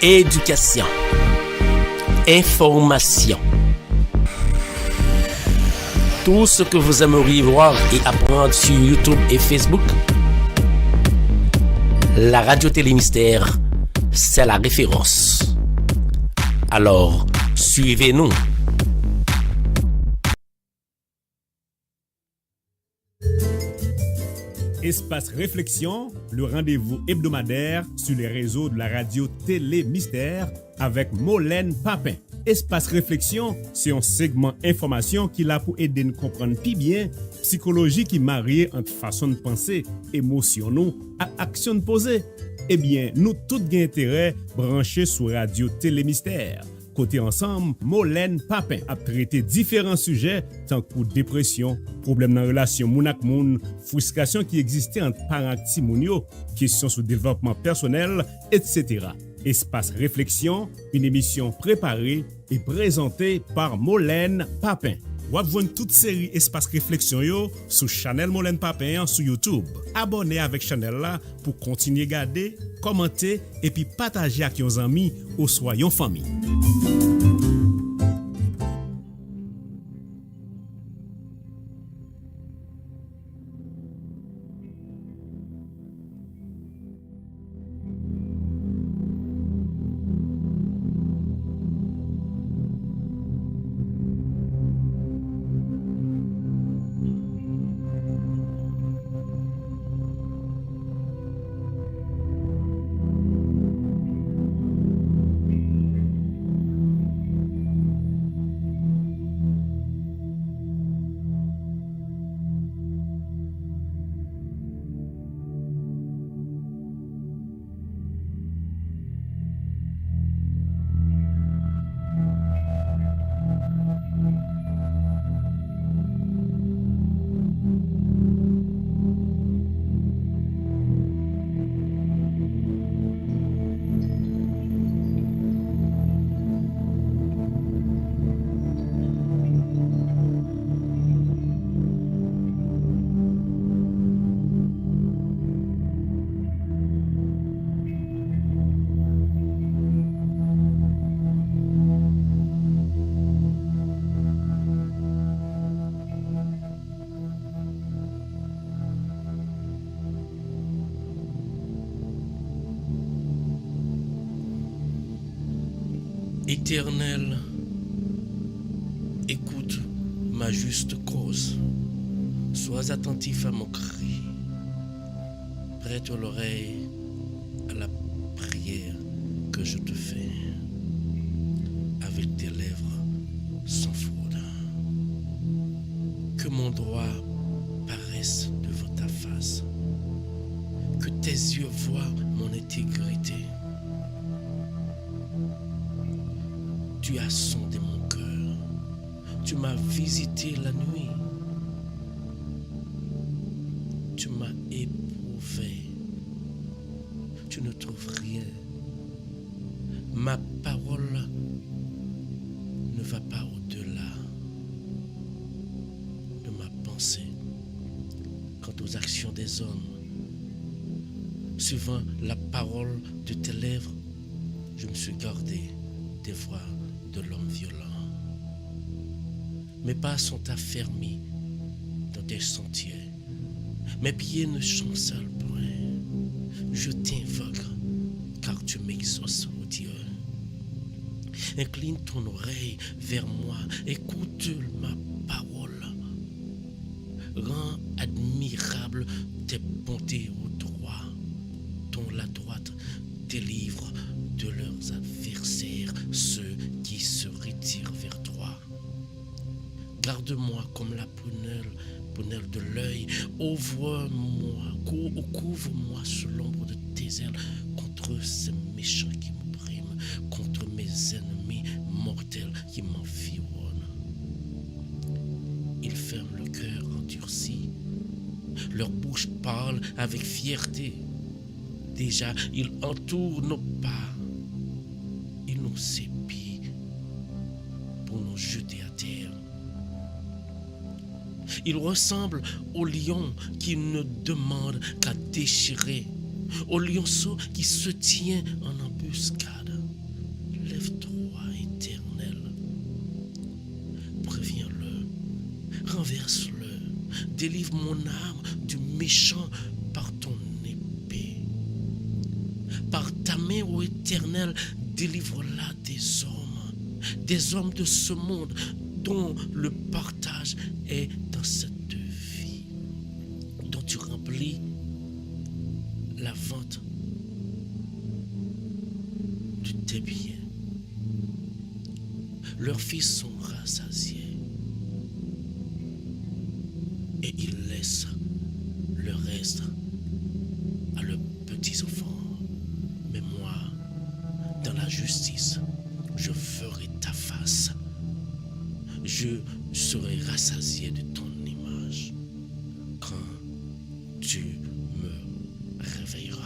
Éducation. Information. Tout ce que vous aimeriez voir et apprendre sur YouTube et Facebook, la Radio Télémystère, c'est la référence. Alors, suivez-nous. Espace Réflexion, le rendez-vous hebdomadaire sur les réseaux de la radio Télémystère avec Molène Papin. Espace Réflexion, c'est un segment information qui l'a pour aider nous comprendre plus bien psychologie qui marie entre façon de penser, émotion nous à action de poser. Eh bien, nous tous gain intérêt branchés sur radio Télémystère. Côté ensemble, Molène Papin a traité différents sujets tant que dépression, problèmes dans la relation moun ak moun, frustration qui existait entre parents et timounio, questions sur développement personnel, etc. Espace Réflexion, une émission préparée et présentée par Molène Papin. Vous avez toute série Espace Réflexion yo sur Channel Molène Papin sur YouTube. Abonnez avec Channel là pour continuer à regarder, commenter et puis partager avec vos amis ou soyons famille. Éternel, écoute ma juste cause. Sois attentif à mon cri. Prête l'oreille à la prière que je te fais. Avec tes lèvres sans fraude. Que mon droit paraisse devant ta face. Que tes yeux voient mon intégrité. Tu as sondé mon cœur. Tu m'as visité la nuit. Tu m'as éprouvé. Tu ne trouves rien. Ma parole ne va pas au-delà de ma pensée. Quant aux actions des hommes, suivant la parole de tes lèvres, je me suis gardé des voies de l'homme violent. Mes pas sont affermis dans tes sentiers. Mes pieds ne chancellent point. Je t'invoque car tu m'exauces, ô Dieu. Incline ton oreille vers moi, écoute ma parole. Rends admirable tes bontés au droit, dont la droite délivre de leurs adversaires ceux qui se retirent vers toi. Garde-moi comme la prunelle de l'œil. Ouvre-moi, couvre-moi sous l'ombre de tes ailes contre ces méchants qui m'oppriment, contre mes ennemis mortels qui m'environnent. Ils ferment le cœur endurci. Leur bouche parle avec fierté. Déjà, ils entourent nos pas. Ils nous épient pour nous jeter à terre. Ils ressemblent au lion qui ne demande qu'à déchirer, au lionceau qui se tient en embuscade. Délivre-toi, Éternel. Préviens-le, renverse-le. Délivre mon âme du méchant par ton épée. Par ta main, ô Éternel, délivre-la des hommes de ce monde dont le partage est dans cette vie, dont tu remplis la vente de tes biens. Leurs fils sont rassasiés et ils laissent le reste à leurs petits-enfants. Mais moi, dans la justice, je ferai ta face. Je serai rassasié de ton image quand tu me réveilleras.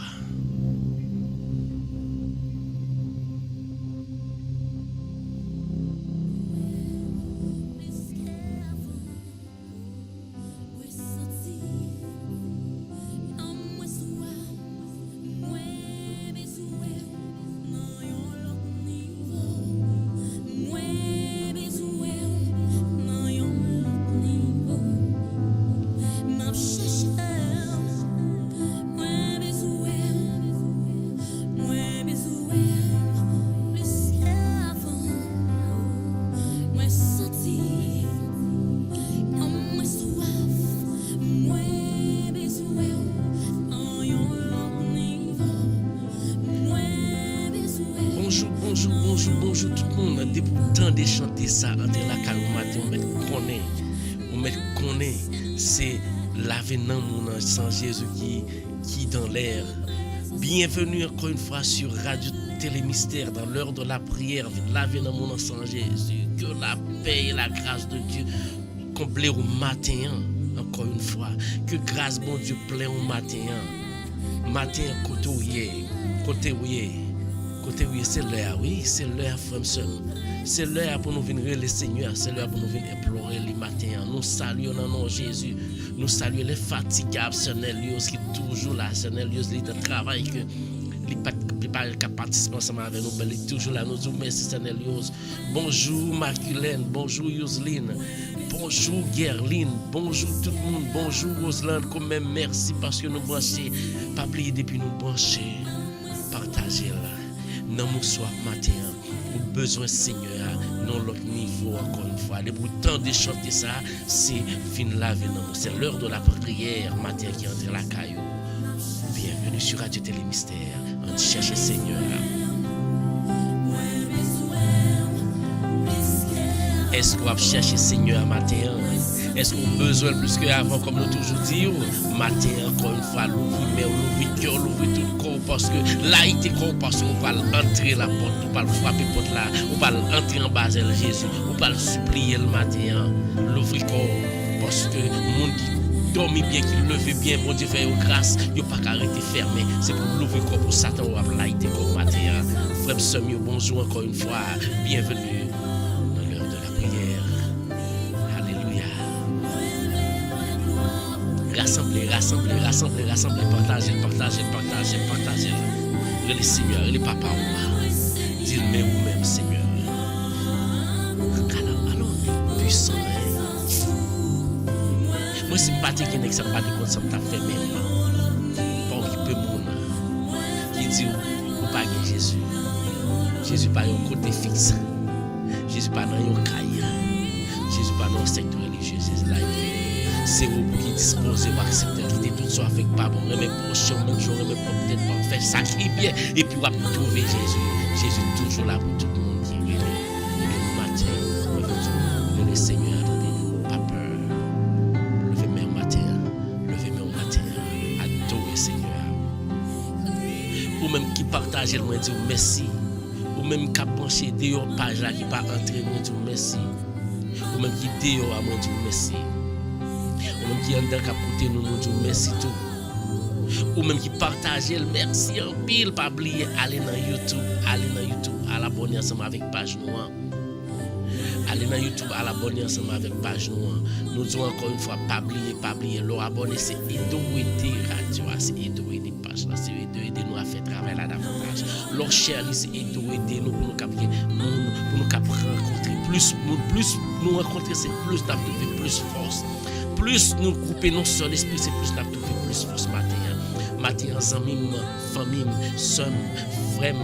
Bonjour tout le monde. Depuis le temps de chanter ça, entre la caille au matin, on met connaît, c'est l'avenant mon ange sans Jésus qui dans l'air. Bienvenue encore une fois sur Radio Télé Mystère dans l'heure de la prière. L'avenant mon ange sans Jésus. Que la paix et la grâce de Dieu comblent au matin. Encore une fois, que grâce bon Dieu plein au matin. Matin côté où c'est l'heure, oui, c'est l'heure, frère, c'est l'heure pour nous venir le Seigneur, c'est l'heure pour nous venir implorer le matin. Nous saluons dans nom de Jésus, nous saluons les fatigables, Seigneur, qui toujours là, Seigneur, qui de travail, que les pas participer ensemble avec nous, mais toujours là, nous disons merci, Seigneur. Bonjour Marculène, bonjour Yoseline, bonjour Gerline, bonjour tout le monde, bonjour Roselaine, quand même merci parce que nous branchez, pas oublier depuis nous brancher, partagez là. Dans mon soir matin, au besoin Seigneur, non l'autre niveau encore une fois. Le temps de chanter ça, c'est fin laver non. C'est l'heure de la prière matin qui entre la caillou. Bienvenue sur Radio Télé Mystère. On cherche Seigneur. Est-ce qu'on va chercher Seigneur matin? Est-ce qu'on a besoin plus qu'avant, comme nous toujours dit, matin encore une fois, l'ouvrir cœur, l'ouvrir tout le corps, parce que là, il était corps, parce qu'on va entrer la porte, on va frapper la porte là, on va entrer en bas de Jésus, on va supplier le matin, l'ouvrir corps, parce que le monde qui dormit bien, qui levait bien, bon Dieu fait grâce, il n'y a pas qu'à arrêter fermé, c'est pour l'ouvrir corps, pour Satan, on va là, il était corps matin. Frère Samuel, bonjour encore une fois, bienvenue. Rassemblez, partagez. Le Seigneur, le Papa, dis-le vous-même, Seigneur. Alors, puissant. Moi, c'est pas que ça pas de compte, ça t'a fait même. Pas qui peut mon qui dit, ou pas que Jésus. Jésus pas un côté fixe. Jésus pas dans un cahier. Jésus pas dans un secteur religieux. Jésus là, c'est vous qui disposez pour accepter quitter tout ça avec pas bon mais prochain même jour mais peut-être pas faire ça qui bien et puis on va trouver Jésus toujours là pour tout le monde qui est le matin le Seigneur pas peur levez main au matin adorer Seigneur ou même qui partage loin dire merci ou même qui branché dehors page là qui pas entrer loin dire merci ou même qui dehors à moi dire merci. Ou même qui en dedans qui nous disons merci tout. Ou même qui partage le merci en pile, pas oublier aller dans YouTube, à l'abonner ensemble avec page noire. Allez dans YouTube, à l'abonner ensemble avec page noire. Nous disons encore une fois, pas oublier, l'abonner c'est Edoédé Radio, c'est Edoédé page là, c'est Edoédé aider nous à faire travail là davantage. Leur cher, c'est aider nous pour nous capter monde, pour nous rencontrer plus monde, plus nous rencontrer, c'est plus d'apporter plus force. Plus nous couper nos seuls l'esprit, c'est plus d'apporter plus force matin, amis, famille, soeurs, frères,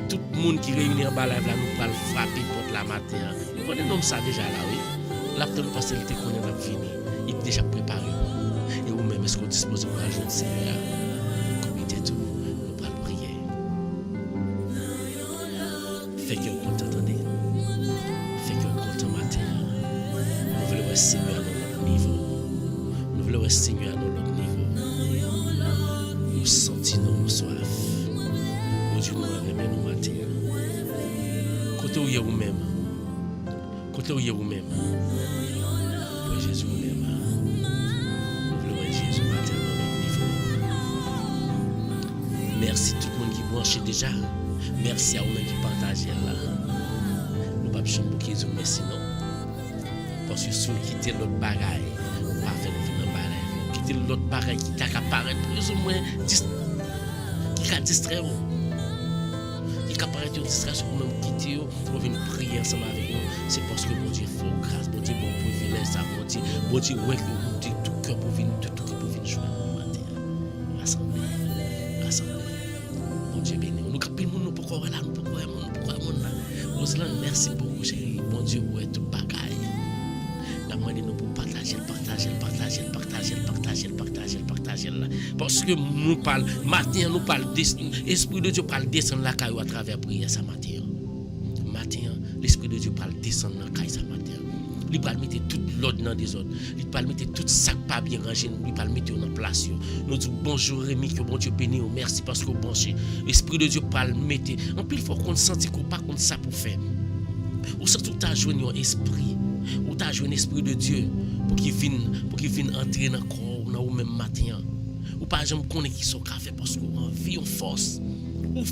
tout le monde qui réunit en bas là, nous va frapper porte la matin. Vous connaissez ça déjà là, oui. Là, nous parce qu'il était connu dans fini. Il est déjà préparé. Et vous-même, est-ce que vous disposez pour agir le Seigneur? Comité tout, nous allons prier. Fait que vous entendez. Fait que vous content matin. Nous voulons le Seigneur à notre niveau. Nous voulons le Seigneur à notre niveau. Nous sentons nos soif. Nous Dieu nous remet nos matin. Côté où il y a vous-même. Côté où il y a vous-même. Pour Jésus vous-même. Jésus matin dans notre niveau. Merci tout le monde qui branche déjà. Merci à vous-même qui partagez là. Nous ne pouvons pas chanter Jésus, merci non. Parce que si vous quittez l'autre bagaille, vous ne pouvez pas faire le bagaille. Quittez l'autre bagaille qui t'a apparaître plus ou moins qui va distraire. Qui va apparaître une distraction pour nous quitter, pour venir prier ensemble avec nous. C'est parce que mon Dieu faut grâce, mon Dieu bon privilège, ça mon Dieu ouais que tout cœur pour venir tout cœur pour venir jouer matin. Rassemblés. Mon Dieu béni. Nous capons nous pourquoi là, nous pourquoi là. Roselain, merci beaucoup chérie. Mon Dieu ouais tout bagaille. La demandé nous pour partager là. Parce que nous parle matin nous parle l'esprit de Dieu parle descendre la caille à travers prière ça matin. L'esprit de Dieu parle descendre la caille ça matin. Il va mettre tout l'ordre dans des autres. Il va mettre tout ça pas bien rangé. Il va mettre en place. Nous disons bonjour Rémi, que bon Dieu bénisse. Merci parce que vous branchez. L'esprit de Dieu parle mettre. En plus il faut qu'on sente qu'on pas comme ça pour faire. Ou surtout tu as joué un esprit. Ou tu as joué un esprit de Dieu pour qu'il vienne entrer dans le corps dans même matin. Ou pas jamais connaît qui sont café parce qu'on vit en force. Ou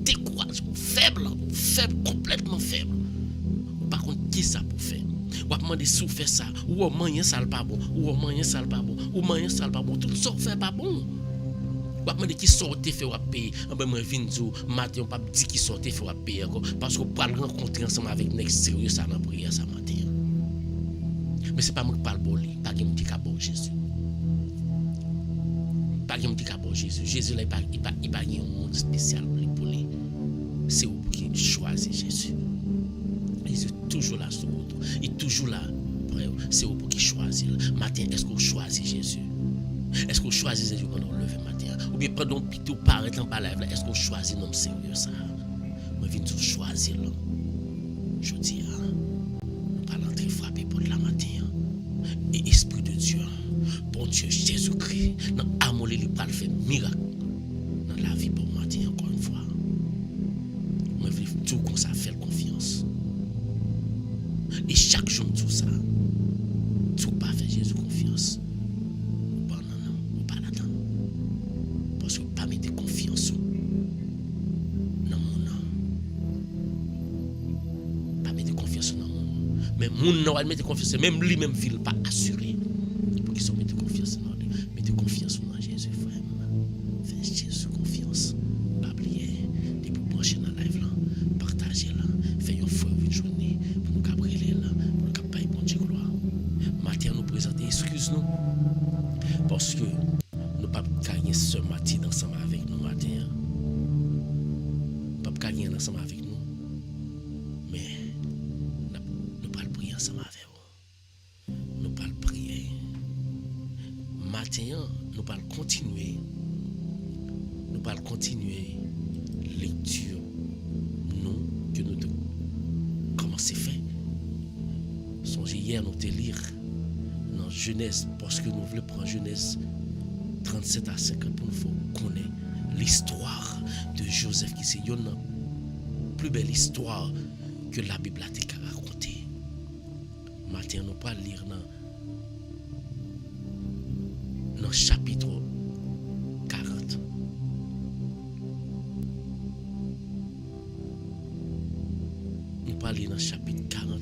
décourage, ou faible, complètement faible. Par contre, qui ça pour faire? Ou à demander si vous faites ça, ou au moyen ça pas bon, ou moyen ça pas bon, tout ça fait pas bon. Ou à demander qui sortait fait ou payer. Ben moi viens dire matin on pas dire qui sortait fait ou payer parce qu'on pas rencontrer ensemble avec nèg sérieux ça dans prière ça matin. Mais c'est pas moi qui parle bon lui, pas qui me dit qu'à bon Jésus. Pas qui me dit qu'à bon Jésus. Jésus là il pas un monde spécial pour lui. C'est vous qui choisissez Jésus. Jésus est toujours là sur vous. Il est toujours là. C'est vous qui choisissez. Matin, est-ce que vous choisissez Jésus? Est-ce que vous choisissez Jésus pendant le lever matin? Ou bien pendant que vous paraît en bas là, est-ce que vous choisissez l'homme sérieux ça? Moi, je viens de choisir l'homme. Je dis, nous allons entrer frapper pour la matin. Et Esprit de Dieu, bon Dieu Jésus-Christ, dans l'amour, il va faire miracle dans la vie pour matin encore une fois. Moi, je veux tout comme ça faire confiance. Et chaque jour, tout ça, tout pas faire Jésus confiance. Non, pas l'attendre. Parce que pas mettre confiance dans mon nom. Pas mettre confiance dans mon nom. Mais mon nom, elle mettre confiance, même lui, même ville, pas assuré. Pour qu'ils soient mettre confiance dans lui. Mettez confiance dans Jésus, frère. Faites Jésus confiance. Pas oublier. Et pour brancher dans la live là, partagez là. Faites une fois une journée. Pour nous cabriller là. Pour nous capter bon Dieu gloire. Matin, nous présenter, excuse-nous. Parce que nous ne pouvons pas gagner ce matin ensemble avec nous matin. Nous ne pouvons pas gagner ensemble avec nous. Mais nous ne pouvons pas prier ensemble avec vous. Nous ne pouvons pas prier. Matin, nous pouvons continuer. Nous pouvons continuer lecture. Nous, que nous commençons à faire. Songez hier, nous te lire dans Genèse, parce que nous voulons prendre Genèse 37 à 50 pour nous connaître l'histoire de Joseph qui c'est une plus belle histoire que la Bible a été racontée. Maintenant, nous pas lire dans chapitre 40. Nous pas lire dans chapitre 40,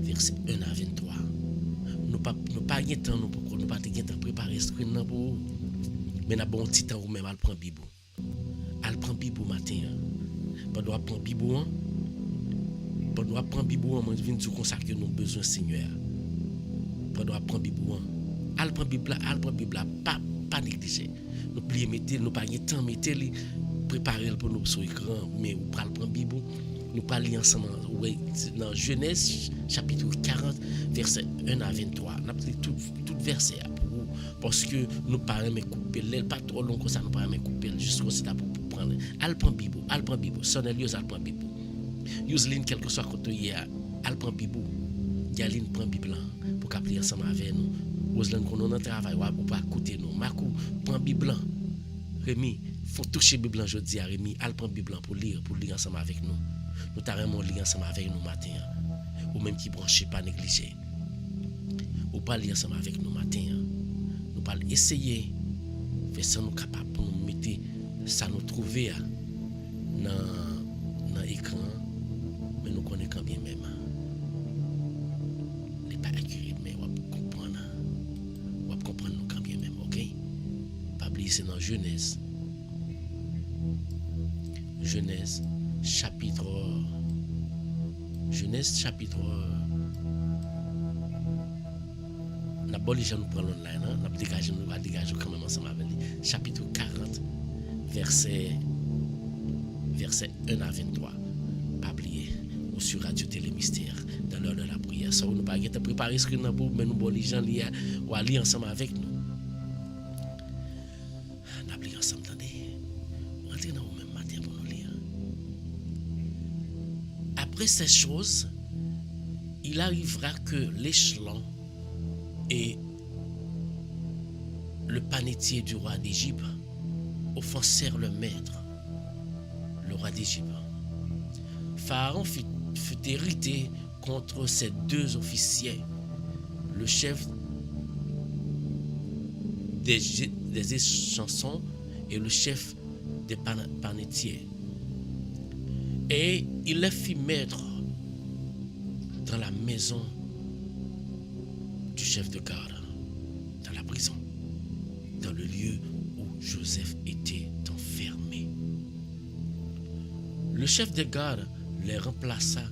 verset 1 à 23. Nous pas de temps nous pas de temps préparer ce screen pour Mais n'a bon petit temps ou même elle prend bibou. Elle prend bibou matin. Pendant qu'elle prend bibou, pendant qu'elle prend bibou, moi je viens dire comme ça que nous avons besoin Seigneur. Pendant qu'elle prend bibou, elle prend Bible, pas négliger. Nous plier mettre, nous pas de temps mettre préparer pour nous sur écran, mais nous prendre Bible, nous pas lire ensemble dans Genèse chapitre 40 verset 1 à 23. N'a pris tout verset pour vous parce que nous pas aimer couper l'aile pas trop long comme ça, nous pas aimer couper juste comme ça pour prendre. Elle prend Bible, Sonelius elle prend Bible. Yuslin quelque soit quand hier, elle prend Bible. Yaline prend Bible pour qu'appeler ensemble avec nous. Oslan qu'on a un travail ou pas écouter nous. Marco prend Bible. Rémi, faut toucher Bible aujourd'hui à Rémi, elle prend Bible pour lire ensemble avec nous. Nous t'arrêtons lire ensemble avec nous matin. Ou même qui branché pas négliger. Ou pas lire ensemble avec nous matin. Nous pas essayer faire ça nous capable pour nous mettre ça nous trouver dans l'écran, mais nous connaissons quand bien même. N'est pas accuré, mais on va comprendre. On va comprendre nous quand bien même, ok? Pas oublier c'est dans Genèse chapitre n'a pas les gens nous prendre online, n'a pas dégager quand même ensemble avec lui. Chapitre 40 verset 1 à 23. Pas oublier ou sur Radio Télé Mystère dans l'heure de la prière. Ça nous pas être préparer ce que nous pour mais nous bon les gens lire ou aller ensemble avec nous. N'a pas ensemble attendez. Rentrer dans le même matin pour nous lire. Après ces choses, il arrivera que l'échelon et le panetier du roi d'Égypte offensèrent le maître, le roi d'Égypte. Pharaon fut irrité contre ces deux officiers, le chef des échansons et le chef des panetiers. Et il les fit mettre dans la maison du chef de garde, dans la prison, dans le lieu où Joseph était enfermé. Le chef de garde les remplaça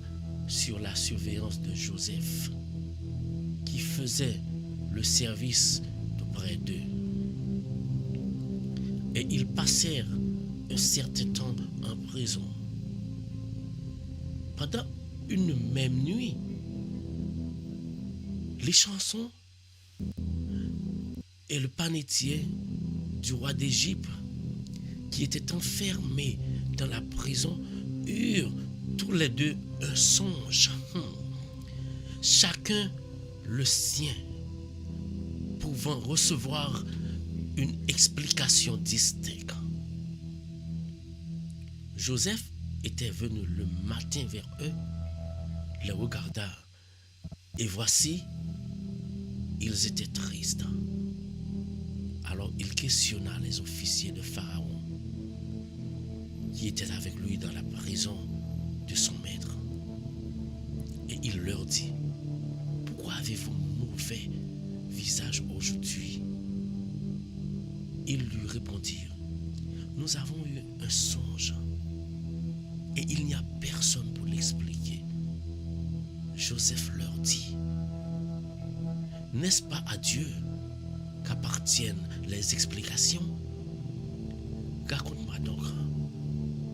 sur la surveillance de Joseph, qui faisait le service auprès d'eux. Et ils passèrent un certain temps en prison. Pendant une même nuit, les chansons et le panetier du roi d'Égypte, qui étaient enfermés dans la prison, eurent tous les deux un songe, chacun le sien, pouvant recevoir une explication distincte. Joseph était venu le matin vers eux, les regarda, et voici, ils étaient tristes. Alors il questionna les officiers de Pharaon, qui étaient avec lui dans la prison de son maître. Et il leur dit, pourquoi avez-vous mauvais visage aujourd'hui? Ils lui répondirent, nous avons eu un songe, et il n'y a personne pour l'expliquer. Joseph leur dit, n'est-ce pas à Dieu qu'appartiennent les explications? Raconte-moi donc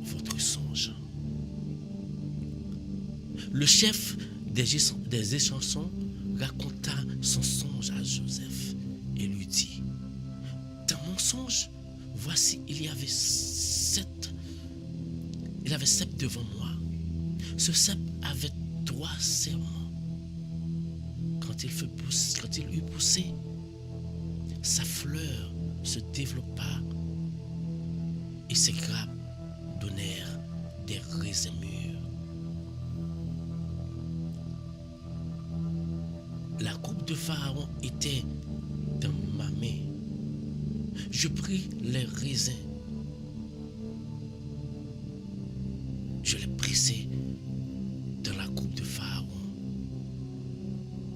votre songe. Le chef des échansons raconta son songe à Joseph et lui dit, dans mon songe, voici, il y avait sept devant moi. Ce cep avait 3 serments. Quand il eut poussé, sa fleur se développa et ses grappes donnèrent des raisins mûrs. La coupe de Pharaon était dans ma main. Je pris les raisins. Je les pressai dans la coupe de Pharaon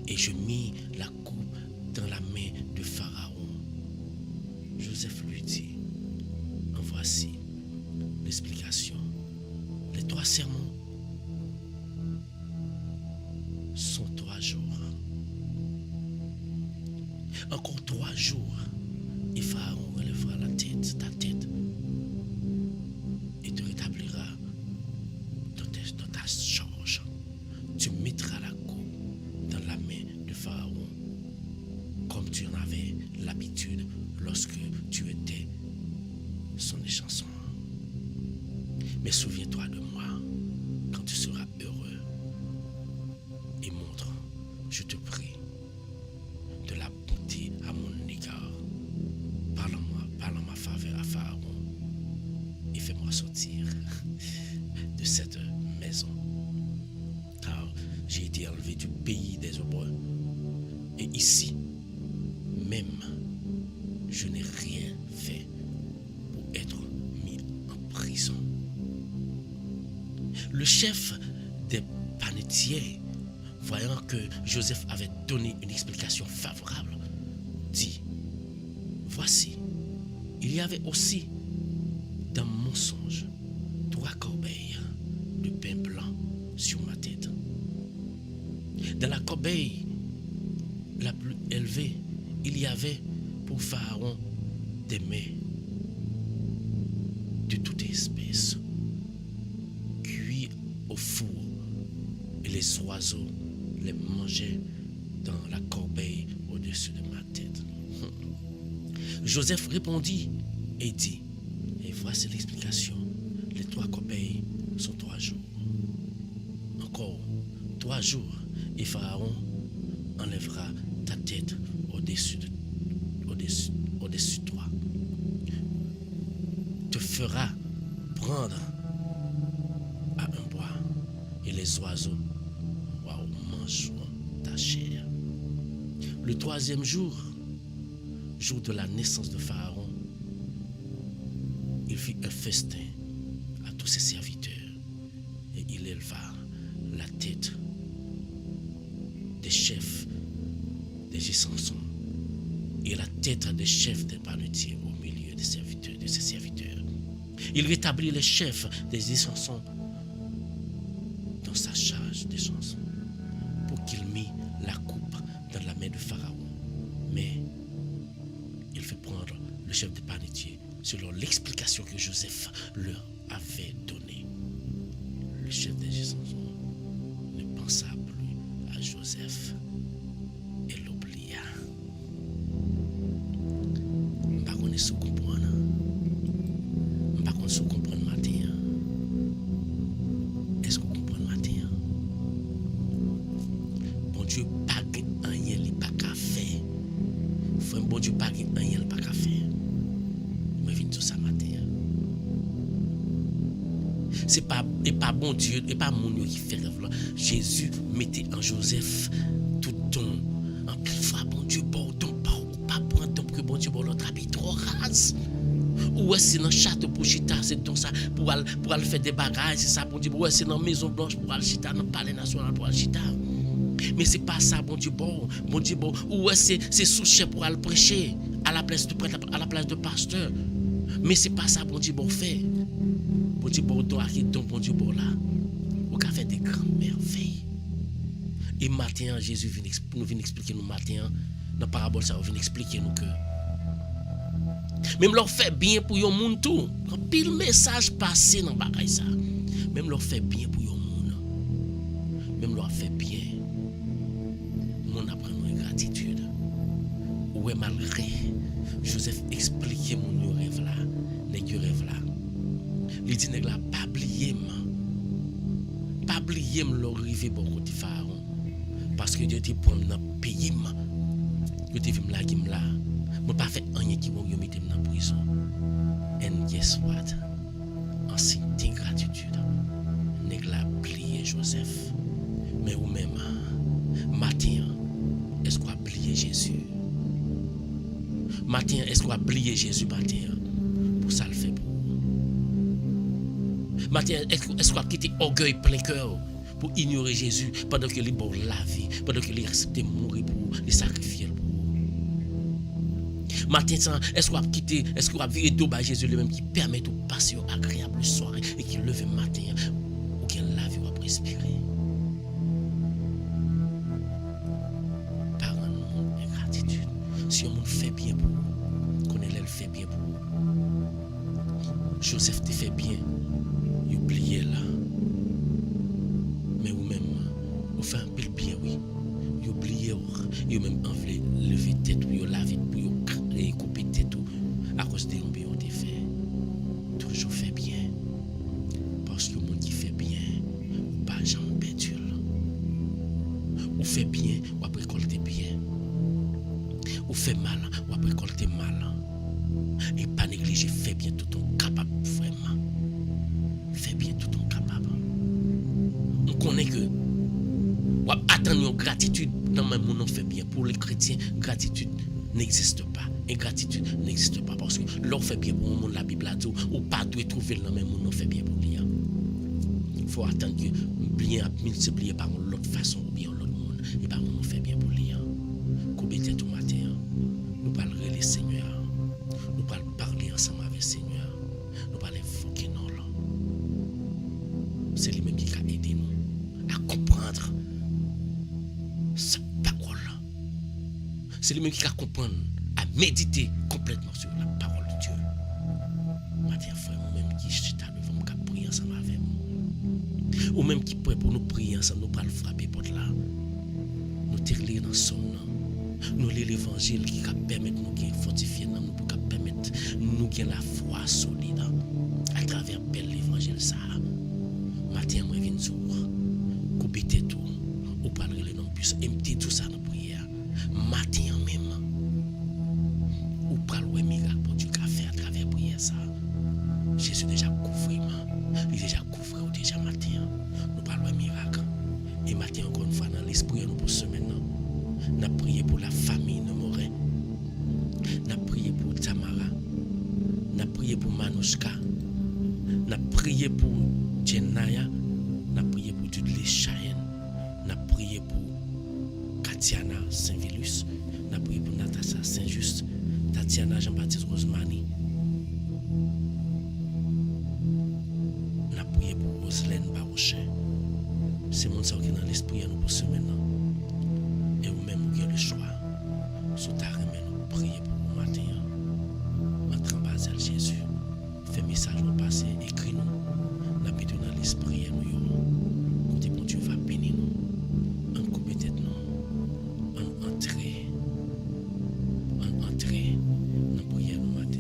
et je mis la coupe dans la main de Pharaon. Joseph lui dit, en voici l'explication. Les 3 sermons sont 3 jours. Encore 3 jours, et Pharaon relèvera ta tête, et te rétablira dans ta charge. Tu mettras la coupe dans la main de Pharaon, comme tu en avais l'habitude lorsque tu étais son échanson. Mais souviens-toi de moi quand tu seras heureux et montre, je te prie, de la bonté à mon égard. Parle en ma faveur à Pharaon et fais-moi sortir de cette maison. Car j'ai été enlevé du pays des Hébreux et ici même je n'ai rien fait pour être mis en prison. Le chef des panetiers, voyant que Joseph avait donné une explication favorable, dit, voici, il y avait aussi dans mon songe 3 corbeilles de pain blanc sur ma tête. Dans la corbeille la plus élevée, il y avait pour Pharaon des mets de toute espèce, cuits au four, et les oiseaux les mangeaient dans la corbeille au-dessus de ma tête. Joseph répondit et dit, et voici l'explication, les 3 corbeilles sont 3 jours. Encore 3 jours, et Pharaon enlèvera ta tête au-dessus de toi, te fera prendre à un bois, et les oiseaux mangeront ta chair. Le 3e jour, jour de la naissance de Pharaon, il fit un festin à tous ses serviteurs, et il éleva la tête des chefs des Gésansons et la tête des chefs des panetiers au milieu des serviteurs, de ses serviteurs. Il rétablit les chefs des Gésansons dans sa charge des chansons pour qu'il mit la coupe dans la main de Pharaon. Mais il fait prendre le chef des panetiers selon l'explication que Joseph leur avait donnée. Le chef des Gésansons ne pensa plus à Joseph et l'oublia. Par contre, si vous comprenez, par contre, si vous comprenez matin, est-ce que vous comprenez matin? Bon Dieu, pas rien, il pas qu'à faire. Faut un bon Dieu, pas rien, il pas qu'à faire. Je viens tout ça matin. C'est pas, et pas bon Dieu, et pas mon Dieu qui fait rêve là. Jésus mettait en Joseph tout don. En plus fois, bon Dieu, bon don, pas prendre don que bon Dieu, bon l'autre habit trop rase. Ou est-ce dans château pour chita, c'est donc ça, pour aller faire des bagages, c'est ça, bon Dieu, ou est-ce dans maison blanche pour aller chita, dans le palais national pour aller chita. Mais c'est pas ça, bon Dieu, bon, ou est-ce c'est sous-chef pour aller prêcher à la place de pasteur. Mais c'est pas ça, bon Dieu, bon fait. Bon Dieu, bon don, bon Dieu, bon là. Ou qu'a fait des grandes merveilles. Et matin, Jésus nous vient expliquer nous matin, dans la parabole, ça vient expliquer nous que même leur fait bien pour yon monde tout. Quand pile message passé dans bagay ça. Même leur fait bien pour yon monde. Même leur fait bien. Mon apprend une gratitude. Ouais, malgré Joseph expliquait mon rêve là, nèg rêve là. Il dit nèg là pas oublier leur rivé bon côté Pharaon parce que Dieu dit pour dans pays que tu vim là qui me là. Moi pas fait rien qui vont me mettre dans prison. And guess what? En signe d'ingratitude, nèg la plié Joseph. Mais ou même matin, est-ce qu'on a plié Jésus? Matin, est-ce qu'on a plié Jésus matin? Pour ça le fait pour. Matin, est-ce qu'on a quitté orgueil plein cœur pour ignorer Jésus pendant que lui bon la vie, pendant que lui accepte mourir pour les sacrifier pour. matin est-ce qu'on va quitter, est-ce qu'on va virer dos à Jésus lui-même qui permet de passer une agréable soirée et qui lève matin ou qui la vie va respirer. Par un monde ingratitude. Si on fait bien pour vous, qu'on elle fait bien pour vous. Joseph te fait bien, il oublié là. Mais vous-même, vous faites un peu le bien, oui. Vous oubliez, vous même enlevé lever tête, vous laver, vous couper tête, à cause de l'ombre vous fait. Toujours fait bien. Parce que le monde qui fait bien, pas jamais perdu. Vous fait bien, vous récoltez bien. Vous fait mal, vous récoltez mal. Et pas négliger, fait bien tout ton capable, vraiment. Fait bien tout ton capable. On connaît que on attendre une gratitude dans même monde on fait bien. Pour les chrétiens, gratitude n'existe pas. Ingratitude n'existe pas parce que l'on fait bien pour le monde, la Bible a dit, ou pas doit trouver dans même monde on fait bien pour lui. Il faut attendre que bien multiplié par l'autre façon ou bien l'autre monde et par monde on fait bien pour lui. Combien tout matin, nous parlerons les Seigneur. Nous allons parler ensemble avec le Seigneur. Nous allons invoquer nous. C'est lui-même qui a aidé nous à comprendre sa parole. C'est lui-même qui a comprendre, à méditer complètement sur la parole de Dieu. Matin, frère, moi-même qui suis devant nous, qui prier ensemble avec nous. Ou même qui prêt pour nous prier ensemble, nous allons frapper pour là. Nous tirer dans son nom. Nous lisons l'évangile qui permet nous de fortifier nous pour permettre nous de la foi solide à travers bel l'évangile ça. Matin moi viens jour. Couper tout ou parler le nom plus empty tout ça dans prière. Matin même ou parler miracle pour Dieu qu'a fait à travers prière ça. Jésus déjà couvert, il déjà couvert déjà matin. Nous parlons miracle et matin encore une fois dans l'esprit nous pour semaine. N'a prié pour la famille de Morin. N'a prié pour Tamara. N'a prié pour Manouchka. N'a prié pour Jenaya. N'a prié pour Dudley Cheyenne. N'a prié pour Katiana Saint-Vilus. N'a prié pour Natasha Saint-Just. Tatiana Jean-Baptiste Rosemani. N'a prié pour Roselène Barochet. C'est mon sang qui est dans l'esprit à nous pour ce maintenant. Et vous-même, vous avez le choix. Sous ta remède, nous prier pour vous matin. Entre en bas à Jésus. Fais message nous passer, écris-nous. Nous mettons dans l'esprit et nous. Côté bon Dieu va bénir nous. En couper tête nous. En entrer. En entrer. Dans prière nous matin.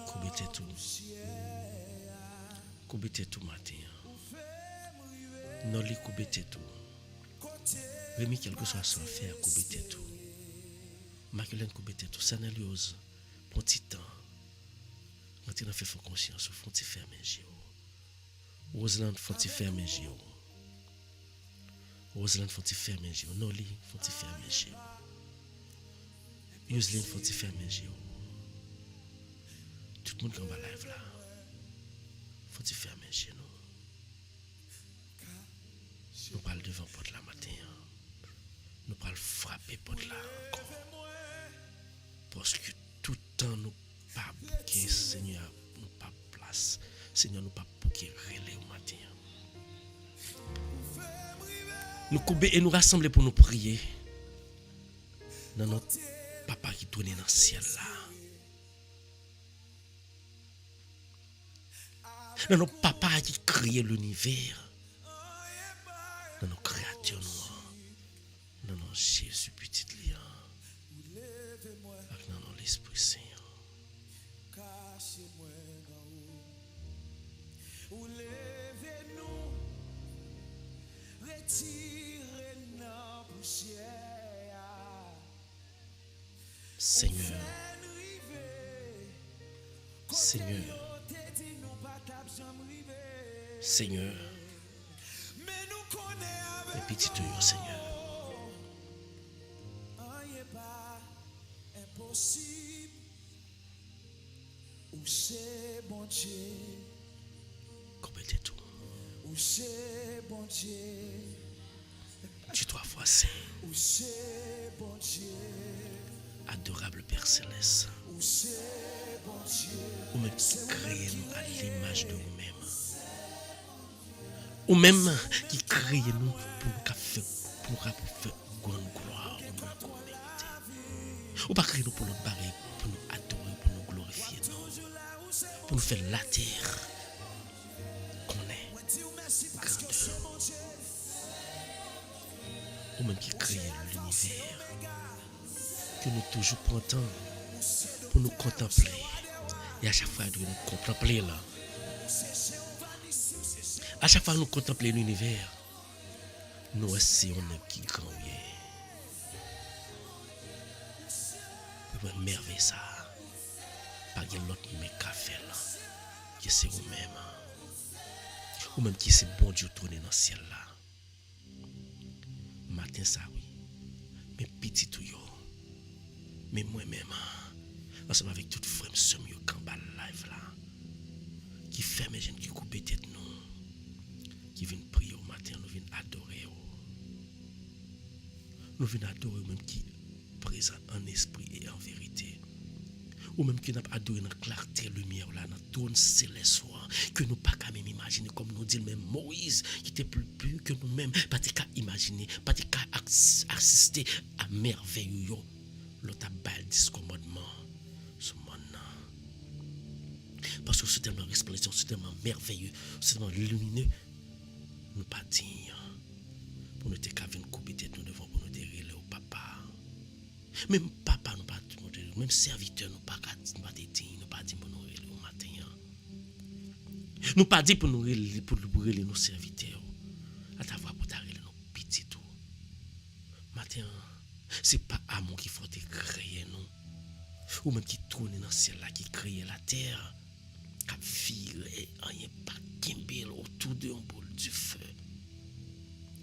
Coubez tout. Coubez tout matin. Non, les coubez tout. Rémi, quel que soit son faire, coubez tout. Marcelin, coubez tout. Sanaliose, pour petit temps. Quand il a fait conscience, faut il faire mes yeux. Roselaine, faut il faire mes yeux. Roselaine, faut il faire mes yeux. Noli, faut il faire mes yeux. Yoseline, faut il faire mes yeux. Tout le monde qui va live là, faut-il faire mes genoux. Nous parlons devant porte la matin. Nous parlons frapper porte là encore. Parce que tout le temps nous pas bouquer, Seigneur, nous pas place. Seigneur, nous pas bouquer relais au matin. Nous couper et nous rassembler pour nous prier. Dans notre papa qui tourne dans le ciel là. Dans nos papas qui créent l'univers, dans nos créatures noires, dans nos Jésus petit lion, avec dans l'Esprit Saint. Seigneur, Seigneur, Seigneur, les petits tuyaux, Seigneur. Combien tout. Tu 3 fois saint, adorable Père Céleste, ou même qui crée nous à l'image de nous-mêmes, ou même qui crée nous pour nous faire grande gloire, pour nous mériter. Ou pas créer nous pour nous barrer, pour nous adorer, pour nous glorifier, non. Pour nous faire la terre qu'on est, grandeur. Ou même qui crée l'univers, que nous toujours prenons temps pour nous contempler. Et à chaque fois, nous contempler là. À chaque fois, nous contempler l'univers. Nous essayons qui grand pour merveille ça. Pas de l'autre mais qu'a fait là. Que c'est vous-même. Ou même qui c'est bon Dieu tourner dans le ciel là. Matin ça oui. Mais petit tout yo. Mais moi-même. Ensemble avec toute frère somme yo kambal live là. Qui fait mes jeunes qui coupe tête nous. Qui viennent prier au matin, nous viennent adorer. Nous venons adorer même qui présent en esprit et en vérité. Ou même qui n'a pas adoré dans la clarté, lumière, là, dans le trône céleste, que nous pas qu'à même imaginer, comme nous dit même Moïse, qui était plus pur que nous-mêmes, pas qu'à imaginer, pas qu'à assister à merveille, l'autre bal discommodement, ce monde. Parce que c'est tellement resplendissant, c'est tellement merveilleux, c'est tellement lumineux, nous pas dire, pour nous qu'à venir couper tête, nous devons pour nous dériler au papa. Même papa nous pas même serviteur nous pas dire nous pas dire pour nous relire au matin. Nous pas dire pour nous relire pour nos serviteurs. À ta voix pour t'arrêter nos petits tout. Matin, c'est pas amour qui faut te créer nous. Ou même qui tourne dans le ciel là qui crée la terre. Qui vire rien pas kimbel autour de un bol du feu.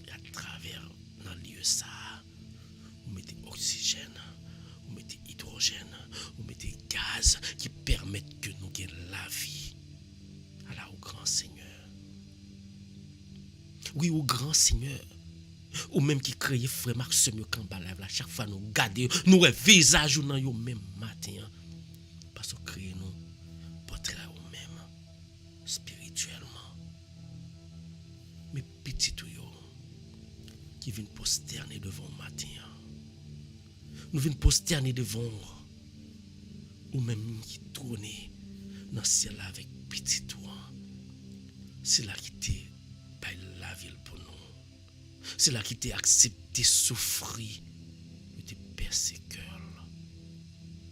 Et à travers dans le lieu ça, vous mettez oxygène. Vous mettez hydrogène, vous mettez gaz qui permettent que nous ayons la vie. Alors au grand Seigneur. Oui, au grand Seigneur. Ou même qui crée frère Marc Semio Kambalav, chaque fois nous garder, nous visage dans yo même matin. Parce que crée nous portrait au même spirituellement. Mais petit tout yo qui viennent posterner devant le matin. Nous venons posterner devant ou même qui tourne dans le ciel avec petit toit. C'est là qui t'est pas la ville pour nous. C'est là qui t'est accepté souffrir de tes persécuteurs.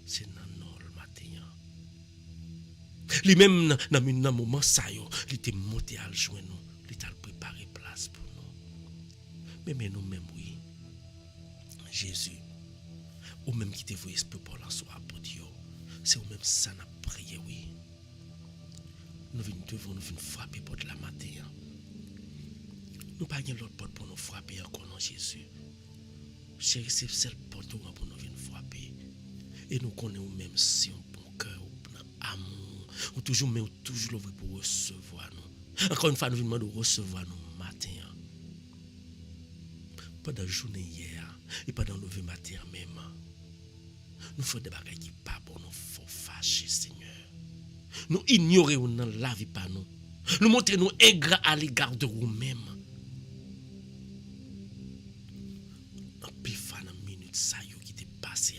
C'est dans le matin. Lui-même dans un moment ça yo, il était monté à le joindre nous, il t'a préparé place pour nous. Mais nous-mêmes oui. Jésus ou même qui te voit esprit pour la soirée pour Dieu. C'est ou même ça n'a prié, oui. Nous devons frapper pour la matin. Nous pas gagner l'autre porte pour nous frapper encore non Jésus. Chérie, c'est celle porte pour nous venir frapper. Et nous connaissons même si on bon cœur, ou amour, ou toujours mais toujours l'ouvrir pour recevoir nous. Encore une fois, nous venons demander de recevoir nous matin. Pendant la journée hier et pendant le lever matin même. Nous faisons des bagages qui pas bon, nous faut fâcher, Seigneur. Nous ignorons dans la vie pas nous. Nous montrons nous ingrats à l'égard de nous-mêmes. En plus, dans la minute ça qui t'est passé,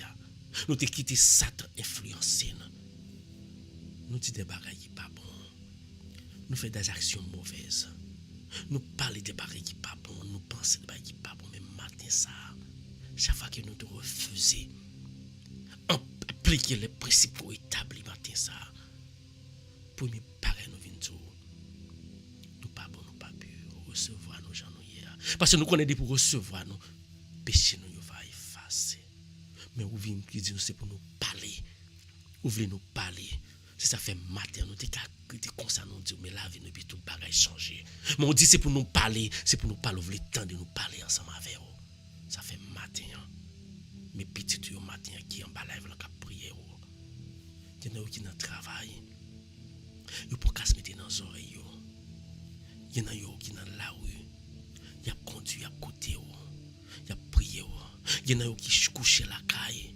nous t'es quitté Satan influencé. Nous disons des bagages qui pas bon. Nous faisons des actions mauvaises. Nous parlons des bagages qui pas bon. Nous pensons des bagages qui pas bon. Mais matin ça, chaque fois que nous te refusons, appliquer les principaux établis matin ça. Pour mes parents nous viennent nous pas bon, nous pas pur, recevoir nos gens nous hier. Parce que nous connaissons pour recevoir nous, péché nous va effacer. Mais vous venez qui dit c'est pour nous parler. Vous voulez nous parler. C'est ça fait matin nous t'es comme ça nous dit mais la vie nous puis tout bagage changer. Mais on dit c'est pour nous parler, vous voulez temps de nous parler ensemble avec vous. Ça fait matin. Mais petit yo matin qui en bas live là qui prier. Il y en a qui dans travail. Yo pour casse mettre dans les oreilles. Il Il y en a qui dans la rue. Il y a conduit à côté. Il y a prié. Il y en a qui couché la caille.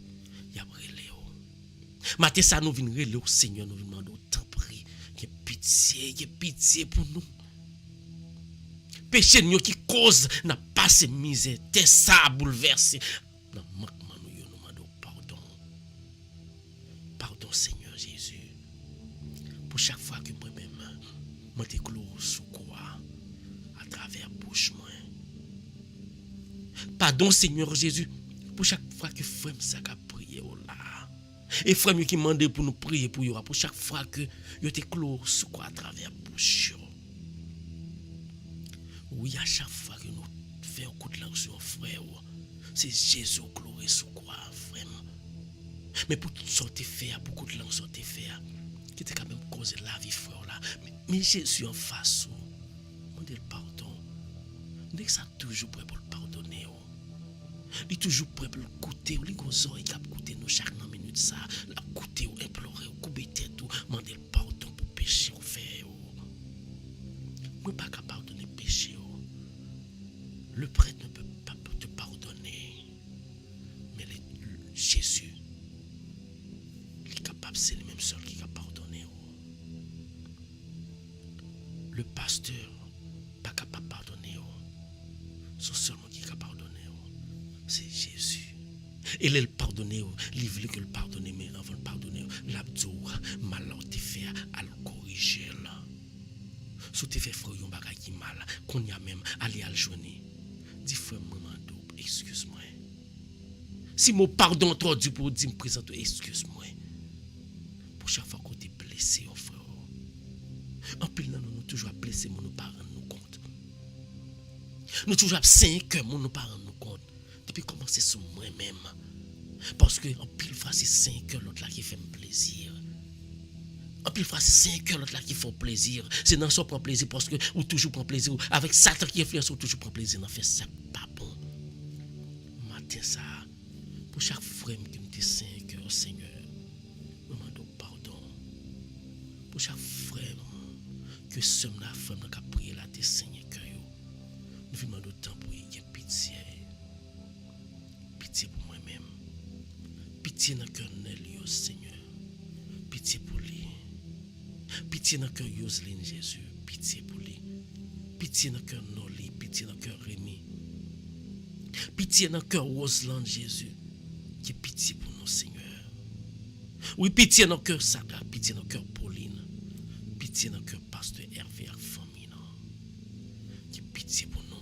Il y a brûlé. Matin ça nous vient relé au Seigneur, nous demandons autant prier. Qu'il y ait pitié pour nous. Péché nous qui cause n'a pas ces misère, t'es ça bouleversé. Dans manquement nous demandons pardon. Pardon Seigneur Jésus. Pour chaque fois que moi-même moi te clôt sous quoi à travers bouche moi. Pardon Seigneur Jésus pour chaque fois que frère ça a prié là. Et frère qui demande pour nous prier pour yo pour chaque fois que yo te clôt sous quoi à travers bouche. Oui, à chaque fois que nous faisons un coup de langue sur un frère, c'est Jésus glorieux sous quoi, frère. Mais pour tout sortir faire, beaucoup de langue sortir faire, qui était quand même causé la vie, frère là. Mais Jésus en face, on dit le pardon. Dès que ça toujours prêt pour le pardonner. Il est toujours prêt pour le goûter, il est oreilles qui a goûté nous chaque minute ça, la goûter ou implorer ou couper tête ou demander le pardon pour péché ou faire. Moi pas capable de pardonner péché. Le prêtre ne peut pas te pardonner. Mais Jésus, il est capable, c'est le même seul qui a pardonné. Le pasteur, pas capable de pardonner. C'est seulement qui a pardonné. C'est Jésus. Et il pardonné, il veut que le pardonner, mais avant de pardonner, l'abdou, malheur te fait à le corriger. Si tu fais frère yon bagay qui mal, qu'on y a même aller à le journée. Dis frère maman double, excuse-moi. Si mon pardon trop du pour dire me présente, excuse-moi. Pour chaque fois qu'on t'est blessé, frère. En plus là nous toujours blessé, nous pas rendre nous compte. Nous toujours 5 cœurs, nous pas rendre nous compte. Depuis commencer sur moi-même. Parce que en pile fois c'est 5 cœurs l'autre là qui fait me plaisir. En plus, fois, c'est 5 heures là qui font plaisir. C'est dans ça prend plaisir parce que ou toujours prend plaisir. Avec Satan qui influence, ou toujours prend plaisir. Non, fait ça pas bon. Matin ça, pour chaque frère qui me dit 5 heures, Seigneur, nous demandons pardon. Pour chaque frère que somme la femme qui a prié là, tes Seigneur cœur, nous demandons temps pour y avoir pitié. Pitié pour moi-même. Pitié dans le cœur de Seigneur. Pitié pour lui. Pitié dans le cœur Yoseline Jésus, pitié pour lui. Pitié dans le cœur Noli, pitié dans le cœur Rémi. Pitié dans le cœur Rosland Jésus, qui est pitié pour nous, Seigneur. Oui, pitié dans le cœur Saga, pitié dans le cœur Pauline. Pitié dans le cœur Pasteur Hervé famille, qui est pitié pour nous.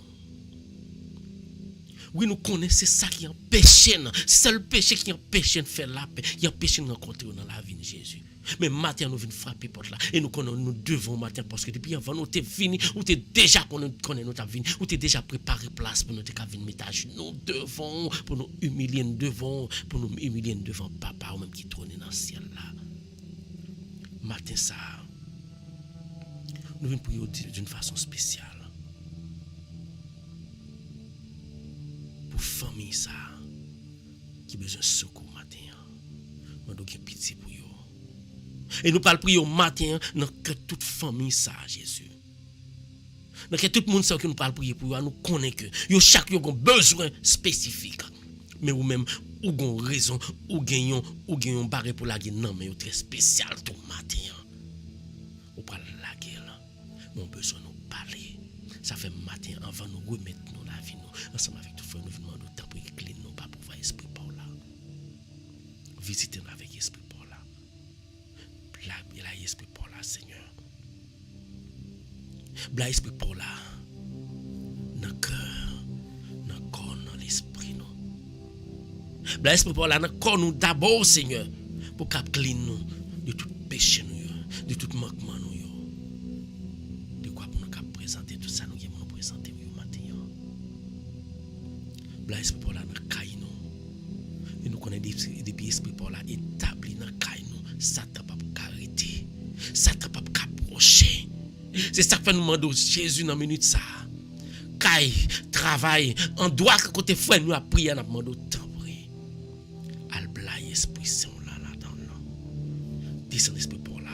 Oui, nous connaissons ça qui empêche, c'est le péché qui empêche de faire la paix, qui empêche de rencontrer dans la vie de Jésus. Mais matin, nous venons frapper porte là. Et nous devons matin parce que depuis avant, nous t'es fini, ou t'es déjà connaît notre vie, ou t'es déjà préparé place pour nous te venir mettre à genoux. Nous devons, pour nous humilier, nous devons, pour nous humilier devant papa ou même qui trône dans le ciel là. Matin ça, nous venons prier d'une façon spéciale. Pour famille ça, qui a besoin de secours matin. Nous devons pitié pour eux. Et nous parlons prier au matin dans que toute famille ça, Jésus. Dans que tout le monde sait que nous parlons prier pour nous connaît que chaque a un besoin spécifique. Mais ou même ou une raison ou gagnons barré pour la guerre non mais très spécial tout matin. Ou pas la guerre. Mon besoin nous parler. Ça fait matin avant nous remettre nous la vie nous ensemble avec tout frère nous demandons temps pour éclairer nous pas pour voir esprit par là. Visiter nous avec esprit par là. Il a esprit pour là, Seigneur. Bla esprit pour là. Dans le cœur, dans le corps, dans l'esprit, nous. Bla esprit pour là, dans le corps, nous d'abord, Seigneur. Pour qu'à clean nous de tout péché, nous, de tout manquement, nous. De quoi pour nous présenter tout ça, nous qui nous présenter au matin. Bla esprit pour là, dans le caille, nous. Et nous connaissons depuis esprit pour là, établi dans le caille, nous. Satan pas arrêter. Satan pas approcher. C'est ça que fait nous demander Jésus dans minute ça. Caille, travail, en droit que côté frère nous a prié, nous demandé temps pour al blaye esprit saint là dans nous. Descend esprit pour là.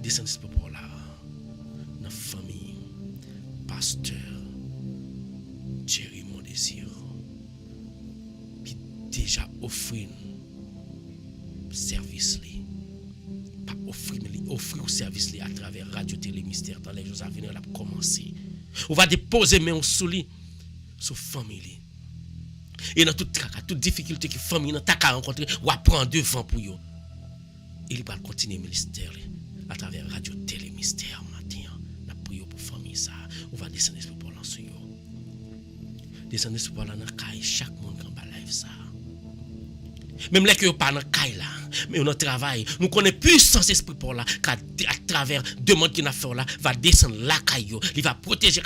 Descend esprit pour là. Dans famille déjà offrir service li. Pas offrir mais offrir au service li à travers Radio Télé Mystère dans les jours à venir, l'a commencer. On va déposer main sous lui sur famille. Et dans toute difficulté que famille n'a ta rencontrer, ou prendre devant pour yo. Il va continuer ministère à travers Radio Télé Mystère matin. La prière pour famille ça. On va descendre esprit pour lancer yo. Descendre esprit pour la dans caille chaque monde quand ba live ça. Même les que pas dans caille là, mais on travail, nous connaissons puissance esprit pour là à travers demande qu'il a fait là va descendre la caille yo, il va protéger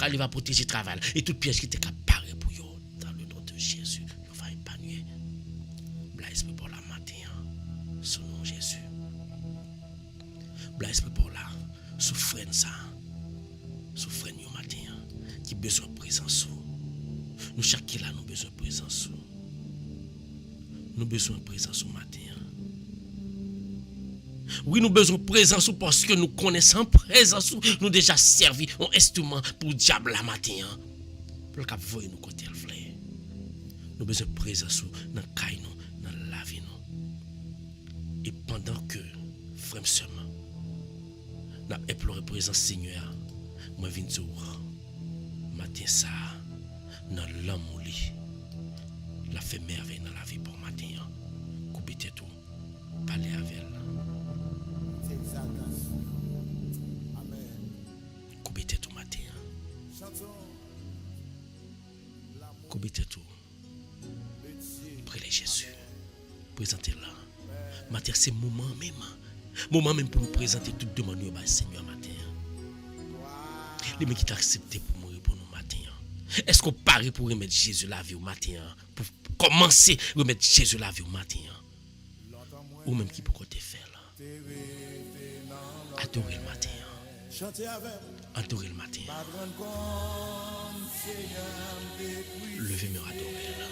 travail et toute pièce qui était capable pour yo dans le nom de Jésus, on va épanouir. Bla esprit pour la matin, sous nom Jésus. Bla esprit pour là, souffrance ça. Souffrance yo matin qui besoin de présence. Nous chaque là nous besoin de présence. Nous besoin de présence au matin. Oui, nous besoin de présence parce que nous connaissons présence. Nous déjà servi un instrument pour le diable la matin. Pour le voir nous côté le fleur. Nous besoin de présence dans le caille nous, dans la vie nous. Et pendant que, frère seulement, nous avons imploré présence Seigneur, moi viens dire, matin ça, dans l'homme ou lui, la fait merveille dans la vie pour matin. Coupez tout, parlez avec elle. Coupez tout matin. Coupez tout. Priez Jésus. Présentez-la. Matin, c'est moment même. Moment même pour nous présenter toute demande au Seigneur matin. Les mecs qui t'ont accepté pour mourir pour nous matin. Est-ce qu'on parie pour remettre Jésus la vie au matin? Pour commencer à remettre Jésus la vie au matin? Ou même qui peut côté faire là? Adorez le matin. Adorez le matin. Levez-moi adorer là.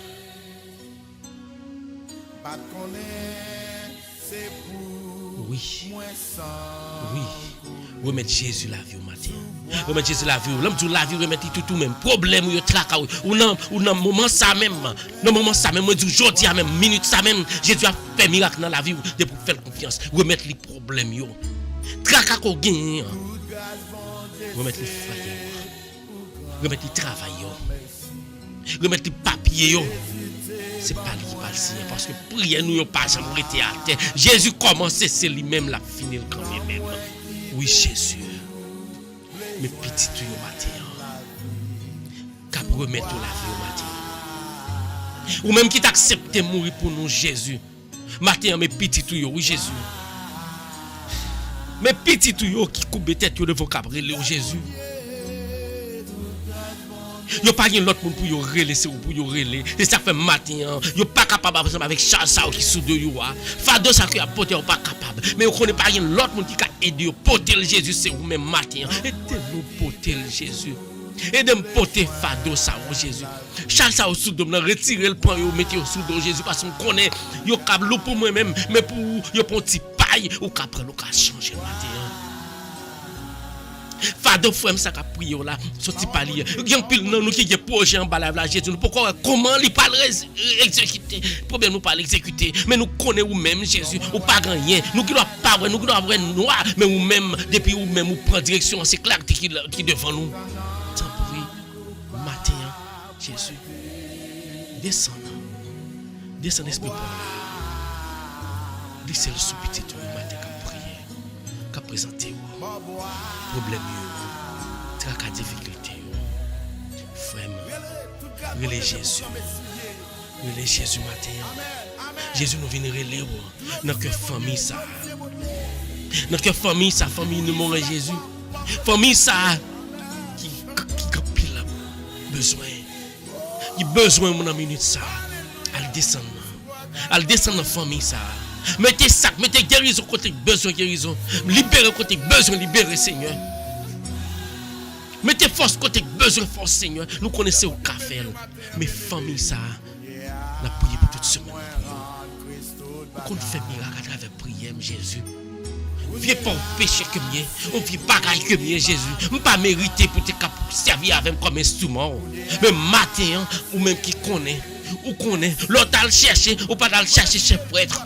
Oui. Oui. Remettre Jésus la vie au matin. Remettre Jésus la vie. L'homme de la vie remettre tout même. Problème ou tracas ou non moment ça même. Dans moment ça même. Moi dis aujourd'hui à même minute ça même. Jésus a fait miracle dans la vie de pour faire confiance. Remettre les problèmes yo. Tracas qu'on gagne. Remettre les frères. Remettre les travail yo. Remettre les papiers yo. C'est pas lui qui va le signer parce que prière nous pas jamais arrêté à terre. Jésus commence c'est lui-même la finir quand même. Oui Jésus. Mes petits tout au matin. Cap remettre la vie au matin. Ou même qui t'accepte mourir pour nous Jésus. Matin mes petits tout oui Jésus. Mes petits tout qui coupe tête de vocable au Jésus. Yo pas gen l'autre monde pour yo reler c'est pour yo reler et ça fait matin yo pas capable ensemble avec Charles Sao qui sous de yo Fado ça qui a porter pas capable mais on connaît pas gen l'autre monde qui a aider yo porter le Jésus c'est vous même matin et nous porter le Jésus et de me porter Fado ça au Jésus Charles Sao sous de me retirer le pan yo mettre au sous de Jésus parce qu'on connaît yo câble pour moi même mais pour yo pour petit paille ou qu'après nous ka changer matin. Fado frère ça qu'a prié là sorti palier gen pile nan nous qui gen projet en bas la Jésus pourquoi comment il pas exécuter problème nous pas l'exécuter mais nous connaît ou même Jésus ou pas rien nous qui doit pas nous qui doit vrai noir mais ou même depuis ou même ou prend direction c'est clair qui devant nous tant prie matin Jésus descend esprit pour là laissez le soupiter tout le matin qu'a prier qu'a présenter problème yo tracas difficulté yo frère relais Jésus matin Jésus nous vient relais dans que famille ça famille nous mort Jésus famille ça qui pile besoin mon minute ça al descendre dans famille ça. Mettez ça, mettez guérison côté besoin guérison. Libérez côté besoin libérer Seigneur. Mettez force côté besoin force Seigneur. Nous connaissons au café. Mais famille ça, la prière pour toute semaine. Qu'on fait miracle à travers prière Jésus. Viens pas au péché que mien, on vient bagaille que mien Jésus. On pas mérité pour te servir avec comme instrument. Mais matin ou même qui connaît Ou connaît, l'autre à le chercher, ou pas à le chercher chef prêtre.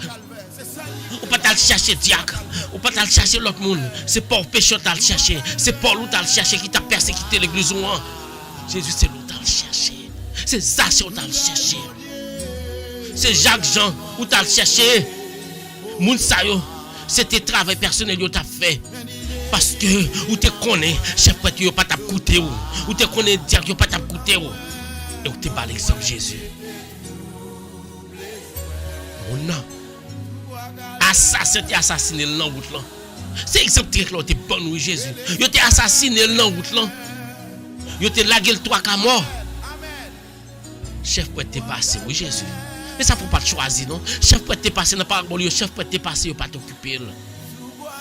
Ou pas à le chercher diacre, ou pas à le chercher l'autre monde. C'est Paul pécheur à le chercher, c'est Paul ou à le chercher qui t'a persécuté l'église ou un. Jésus c'est l'autre à le chercher. C'est Zaché ou à le chercher. C'est Jacques Jean ou à le chercher. Moun sa yo, c'était travail personnel yo t'a fait. Parce que ou te connaît, chef prêtre yo pas t'a coûté ou te connaît diacre yo pas t'a coûté ou. Et ou te bat l'exemple Jésus. Mon nom. Assassin t'es assassiné dans route là. C'est exemple très clair t'es bon oui Jésus. Yo t'es assassiné dans route là. Yo t'es lagué le 3 cas mort. Chef prêtre t'es passé oui Jésus. Mais ça faut pas te choisir non. Chef prêtre t'es passé dans parabole, chef prêtre t'es passé yo pas t'occuper.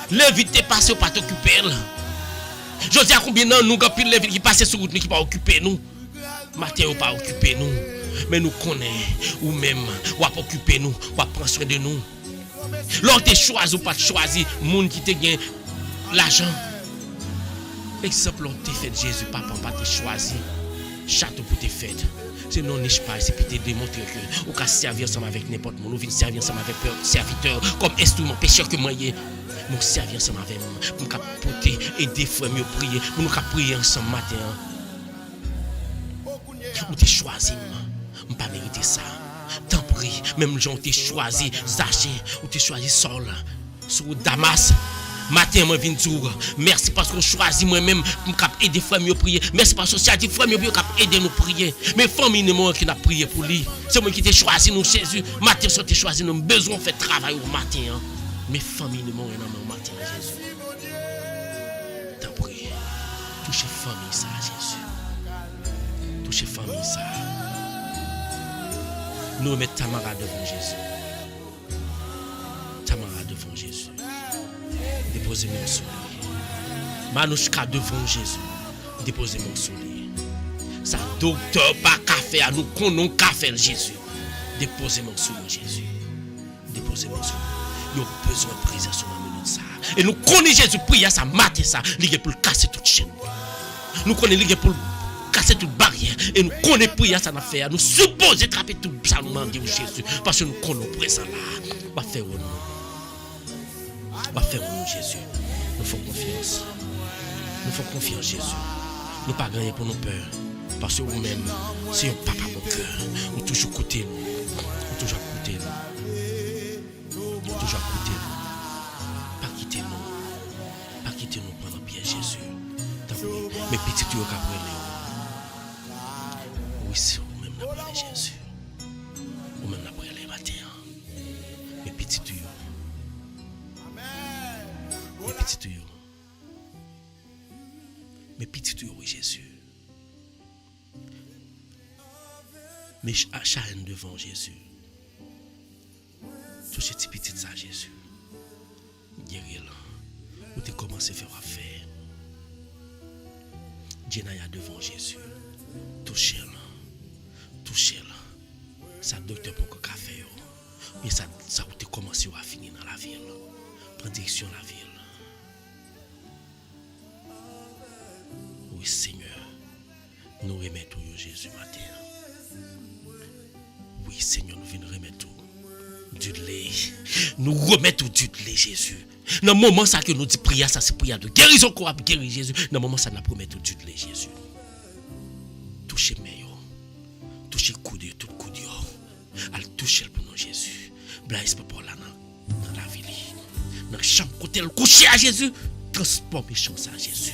Lévite t'es passé yo pas t'occuper. Je dis à combien non nous gapil lévite qui passe sur route qui pas occuper nous. Matin ou pas occuper nous. Mais nous connaissons ou même ou pas occuper nous, ou pas prendre soin de nous. Lorsque tu choisis ou pas choisir, monde qui te gagne l'argent. Exemple, on te fait Jésus, papa, pas te choisi. Château pour te faire. C'est non niche pas, c'est pour te démontrer que ou qu'à servir ensemble avec n'importe monde, ou venir servir ensemble avec serviteur, comme instrument pécheur que moi nous servir ensemble avec moi, pour nous porter, aider frère mieux prier, pour nous prier ensemble matin. Ou te choisi, on pas mériter ça. Tant pis, même gens t'es choisi Zaché, ou t'es choisi Saul sur Damas. Matin moi viens dire merci parce qu'on choisit moi-même pour aider frère mieux prier. Merci parce que ça dit frère mieux cap aider nous prier. Mais famille ne moi qui n'a prié pour lui. C'est moi qui t'ai choisi nous Jésus. Matin so t'es choisi nous besoin faire travail au matin. Mais famille ne moi non matin Jésus. Tant pis. Touchez famille ça Jésus. Touchez famille ça. Nous mettons Tamara devant Jésus. Tamara devant Jésus. Déposez mon sous lui. Manouchka devant Jésus. Déposez mon sous lui. Ça docteur pas café à nous qu'on café Jésus. Déposez mon sous Jésus. Déposez mon sous. Nous avons besoin de prier sur la minute ça. Et nous connaissons Jésus prier ça mater ça, lié pour casser toute chaîne. Nous connaissons lié pour casser toute barrière et nous connaissons prier ça n'a fait. Nous supposons attraper tout ça nous demander Jésus parce que nous connaissons présent là. Va faire nous. Va faire nous Jésus. Nous faisons confiance. Nous faisons confiance Jésus. Nous pas gagner pour nos peurs parce que vous-même c'est un papa mon cœur. Nous toujours côté nous. Nous toujours côté nous. Nous toujours côté nous. Pas quitter nous. Pas quitter nous prendre bien Jésus. Mais petit tu au cabrelé. Oui, c'est vous-même n'appelez Jésus. Vous-même n'appelez matin. Mais petit tuyau. Mais petit tuyau. Mais petit tuyau, oui, Jésus. Mais charne devant Jésus. Tout ce petit ça, Jésus. Guérir là. Où tu commences à faire affaire. Djenaya devant Jésus. Touchez-le. Touchez-le. Ça docteur pour que café. Mais ça où tu commences à finir dans la ville. Prends direction la ville. Oui, Seigneur. Nous remettons Jésus matin. Oui, Seigneur, nous venons remettre du lait. Nous remettons du lait, Jésus. Dans le moment ça que nous disons prière, ça c'est prière de guérison qu'on va guérir Jésus. Dans le moment ça nous promet du lait, Jésus. Touchez mes touchez coude, tout coude. Al toucher pour nous, Jésus. Blaise pour là dans la ville. Dans la chambre côté le coucher à Jésus. Transformez chambre ça, Jésus.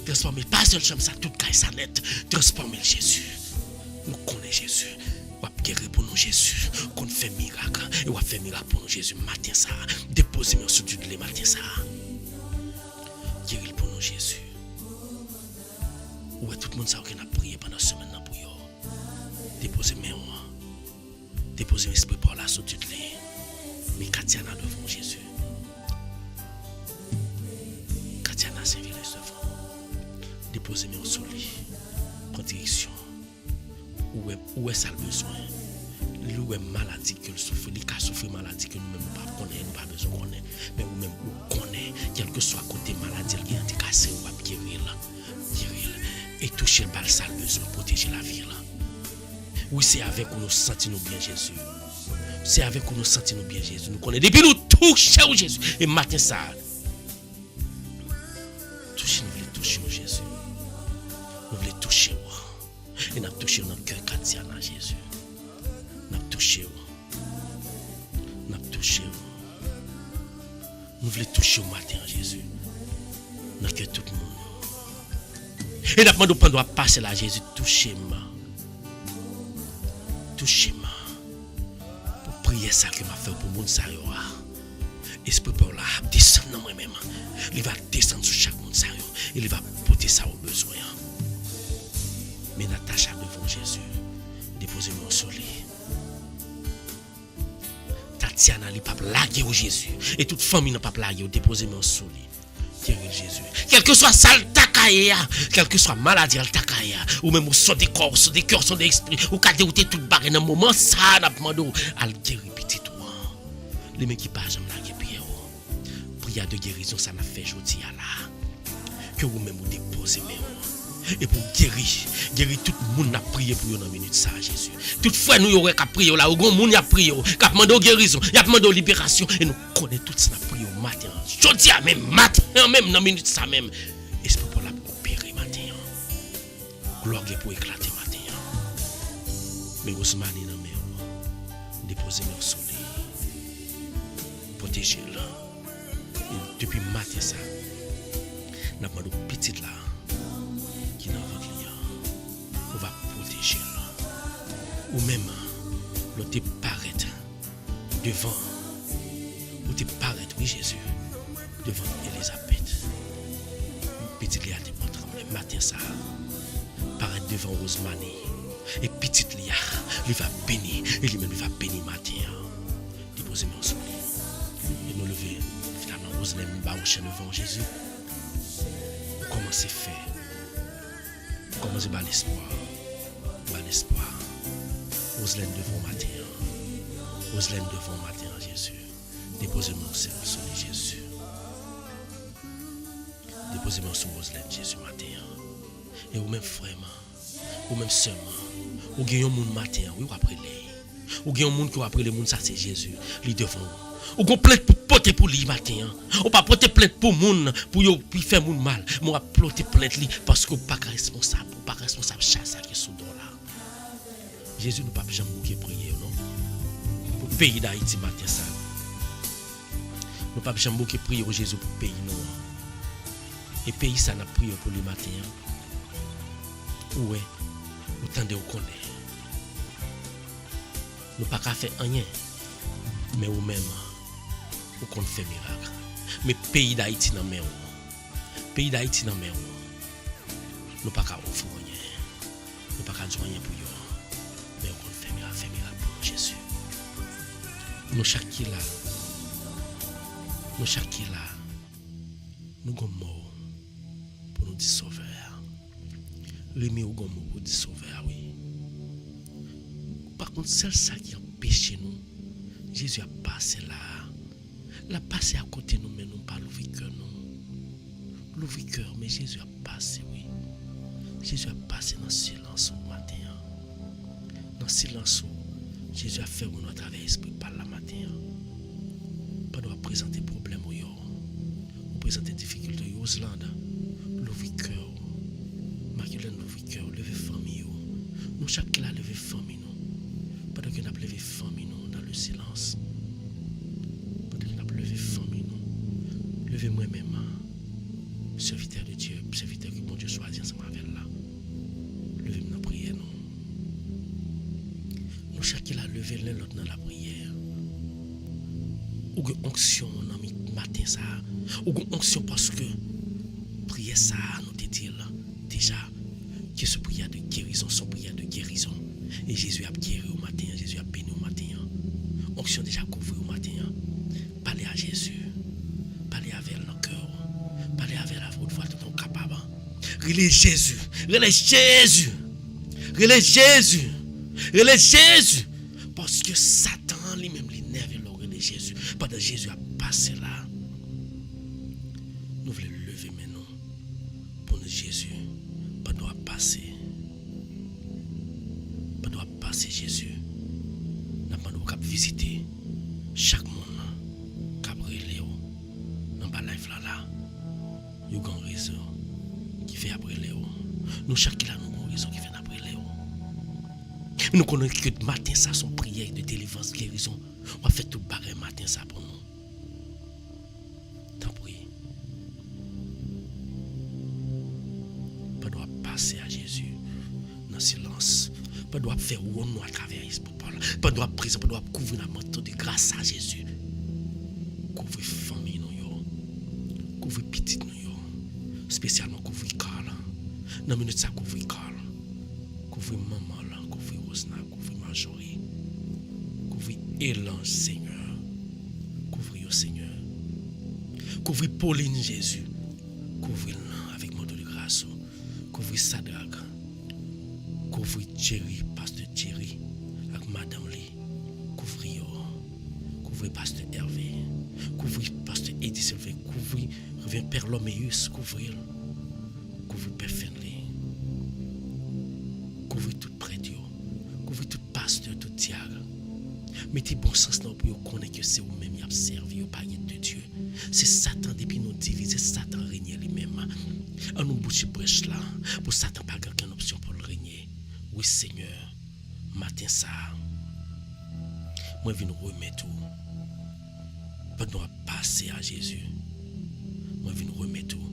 Transformez pas seul chambre ça, toute caille ça net. Transformez Jésus. Nous connaissons Jésus. On va guérir pour nous Jésus. Qu'on fait miracle. Et on va faire miracle pour nous Jésus. Matin ça. Déposez-moi sur du lait matin ça. Guérir pour nous Jésus. Ouais, tout le monde sait qu'on a prié pendant ce semaine pour vous. Déposez-moi. Déposez l'esprit par là sur du lait. Mais Katiana devant Jésus. Katiana servir les devant. Déposez-moi sur lui. Prends direction. Où est ça le besoin? Où est maladie que le souffre? Il a souffert maladie que nous-mêmes pas connaître, nous pas besoin de connaître. Mais nous-mêmes nous connaissons, quel que soit côté maladie, il y a des cassés, on va guérir. Et toucher le bal, ça le besoin, protéger la vie. Oui, c'est avec où nous sentons bien Jésus. C'est avec où nous sentons bien Jésus. Nous connaissons depuis nous toucher Jésus. Et matin ça. Toucher, nous voulons toucher Jésus. Nous voulons toucher. Et nous avons touché notre cœur chrétien à Jésus. Nous avons touché. Nous avons touché. Nous voulons toucher au matin Jésus. Dans le cœur tout le monde. Et nous avons demandé de passer là Jésus. Touchez-moi. Touchez-moi. Pour prier ça que m'a fait pour monde ça yo. Esprit pour là descendre dans moi-même. Il va descendre sur chaque monde ça yo. Il va porter ça au besoin. Mais Natacha devant Jésus. Déposez-moi au soleil. Tatiana li pas blaguer au Jésus. Et toute famille n'a pas blaguer. Déposez-moi au soleil. Guérir Jésus. Quel que soit ça takaya, quel que soit maladie al takaya, ou même au son des corps, son des cœurs, son des esprits, ou qu'à dérouter toute barre dans un moment ça n'a pas demandé à guérir petit toi. Les mecs qui pas jamais la guérir. Prière de guérison ça n'a fait jodi à là. Que vous même vous déposez même. Et pour guérir tout le monde a prié pour vous dans minute ça Jésus. Tout frère nous aurait qu'à prier là, au grand monde a prié, qu'a demandé guérison, il a demandé libération et nous connaissons tout ça prié au matin. Jodi à même matin même dans minute ça même. Esprit pour la opérer matin. Gloire pour éclater matin. Mais Ousmane dans mer. Déposez-moi au soleil. Protégez-le. Depuis matin ça. N'a pas de petite là qui n'a pas de on va protéger là. Ou même l'autre paraître devant ou te paraître oui Jésus devant Elisabeth. Petite Léa te prend trembler matin ça paraître devant Rosemary et petite Léa il va bénir et lui-même il va bénir matin. Déposez-moi au soleil et nous lever finalement Rosemary va au devant Jésus. Commencez à faire. Commencez par l'espoir. Par l'espoir. Roselène devant matin. Roselène devant matin, Jésus. Déposez-moi au soleil, Jésus. Déposez-moi sur Roselène, Jésus, matin. Et vous même frère, ou même sœur, ou gagnez un monde matin, oui, ou après les. Ou gagnez un monde qui après les monde, ça c'est Jésus. Lui devant. Ou gon plainte pour porter pour lui matin. Ou pas porter plainte pour moun pour yo faire moun mal. Moi porter plainte li parce que pas responsable, pas responsable chasse qui sous dos là. Jésus nous pas jamais bouquer prier non. Pour pays d'Haïti matin ça. Nous pas jamais bouquer prier au Jésus pour pays non. Et pays ça n'a prié pour lui matin. Ouais. Autant de vous connaît. Nous pas qu'à faire rien. Mais ou même ou qu'on fait miracle. Mais pays d'Haïti dans mer. Pays d'Haïti dans mer. Nous pas qu'à offrir rien. Nous pas qu'à dire rien pour eux. Mais on fait miracle pour Jésus. Nous chaque là. Nous chaque là. Nous sommes morts pour nous dire sauveur. Les miens sommes morts pour dire sauveur, oui. Par contre, c'est ça qui empêche nous. Jésus a passé là. Il a passé à côté de nous, mais nous pas l'ouvrir cœur. L'ouvrir cœur, mais Jésus a passé, oui. Jésus a passé dans le silence au matin. Dans le silence, Jésus a fait nous à travers l'esprit par la matin. Pas de présenter problème au yo. On présente difficultés aux Islandes. L'ouvrir cœur. Marquez-le l'ouvrir cœur, lever famille. Nous chaque là lever famille nous. Pas de que nous lever famille nous dans le silence. Lever famille nous. Lever moi-même. Serviteur de Dieu. Serviteur que mon Dieu choisit ensemble avec là. Lever dans la prière nous. Nous chacun la lever l'un l'autre dans la prière. Ou que onction dans le matin ça. Ou que onction parce que prière ça nous te dit déjà que ce prière de guérison, son prière de guérison. Et Jésus a guéri au matin. Jésus a béni au matin. Onction déjà couvert au matin. Parlez à Jésus. Parlez avec le cœur. Parlez avec la voix de ton capable. Relais Jésus. Relais Jésus. Relais Jésus. Relais Jésus. Parce que Satan lui-même l'énerve et relais Jésus. Pendant Jésus a passé là. Nous voulons lever maintenant. Pour nous Jésus. Pendant à passer. Pendant à passer. passer Jésus. N'a pas de visiter chaque monde qui a brûlé dans la life là. Il y a une raison qui fait après Léo. Nous chaque là nous avons une raison qui fait après Léo. Nous connaissons que matin ça son prière de délivrance guérison. On va faire tout barré matin ça pour nous. Tant pis. Pas doit passer à Jésus dans silence. Pas doit faire ou nous à travers Paul. Pas doit prison, pas doit couvrir la manteau de grâce à Jésus. Couvrir famille nous yo. Couvrir petite nous yo. Spécialement couvrir Carl. Dans minute ça couvrir Carl. Couvrir maman là, couvrir Rosna, couvrir Marjorie. Couvrir Elan Seigneur. Couvrir au Seigneur. Couvrir Pauline Jésus. Couvrir avec manteau de grâce. Couvrir Sadrach. Couvrir Thierry, pasteur Thierry, avec Madame Lee. Couvrir pasteur Hervé. Couvrir pasteur Eddie Sylvain. Couvrir Père Loméus. Couvrir Père Fenley. Couvrir tout prêtre. Couvrir tout pasteur, tout diable. Mettez bon sens dans pour connaître que c'est vous-même qui avez servi au païen de Dieu. C'est Satan depuis nous diviser, Satan régner lui-même. On nous bouche brèche là, pour Satan pas aucune option pour le régner. Oui Seigneur, matin ça, moi je viens remettre tout. Pas nous passer à Jésus. Moi je viens remettre tout.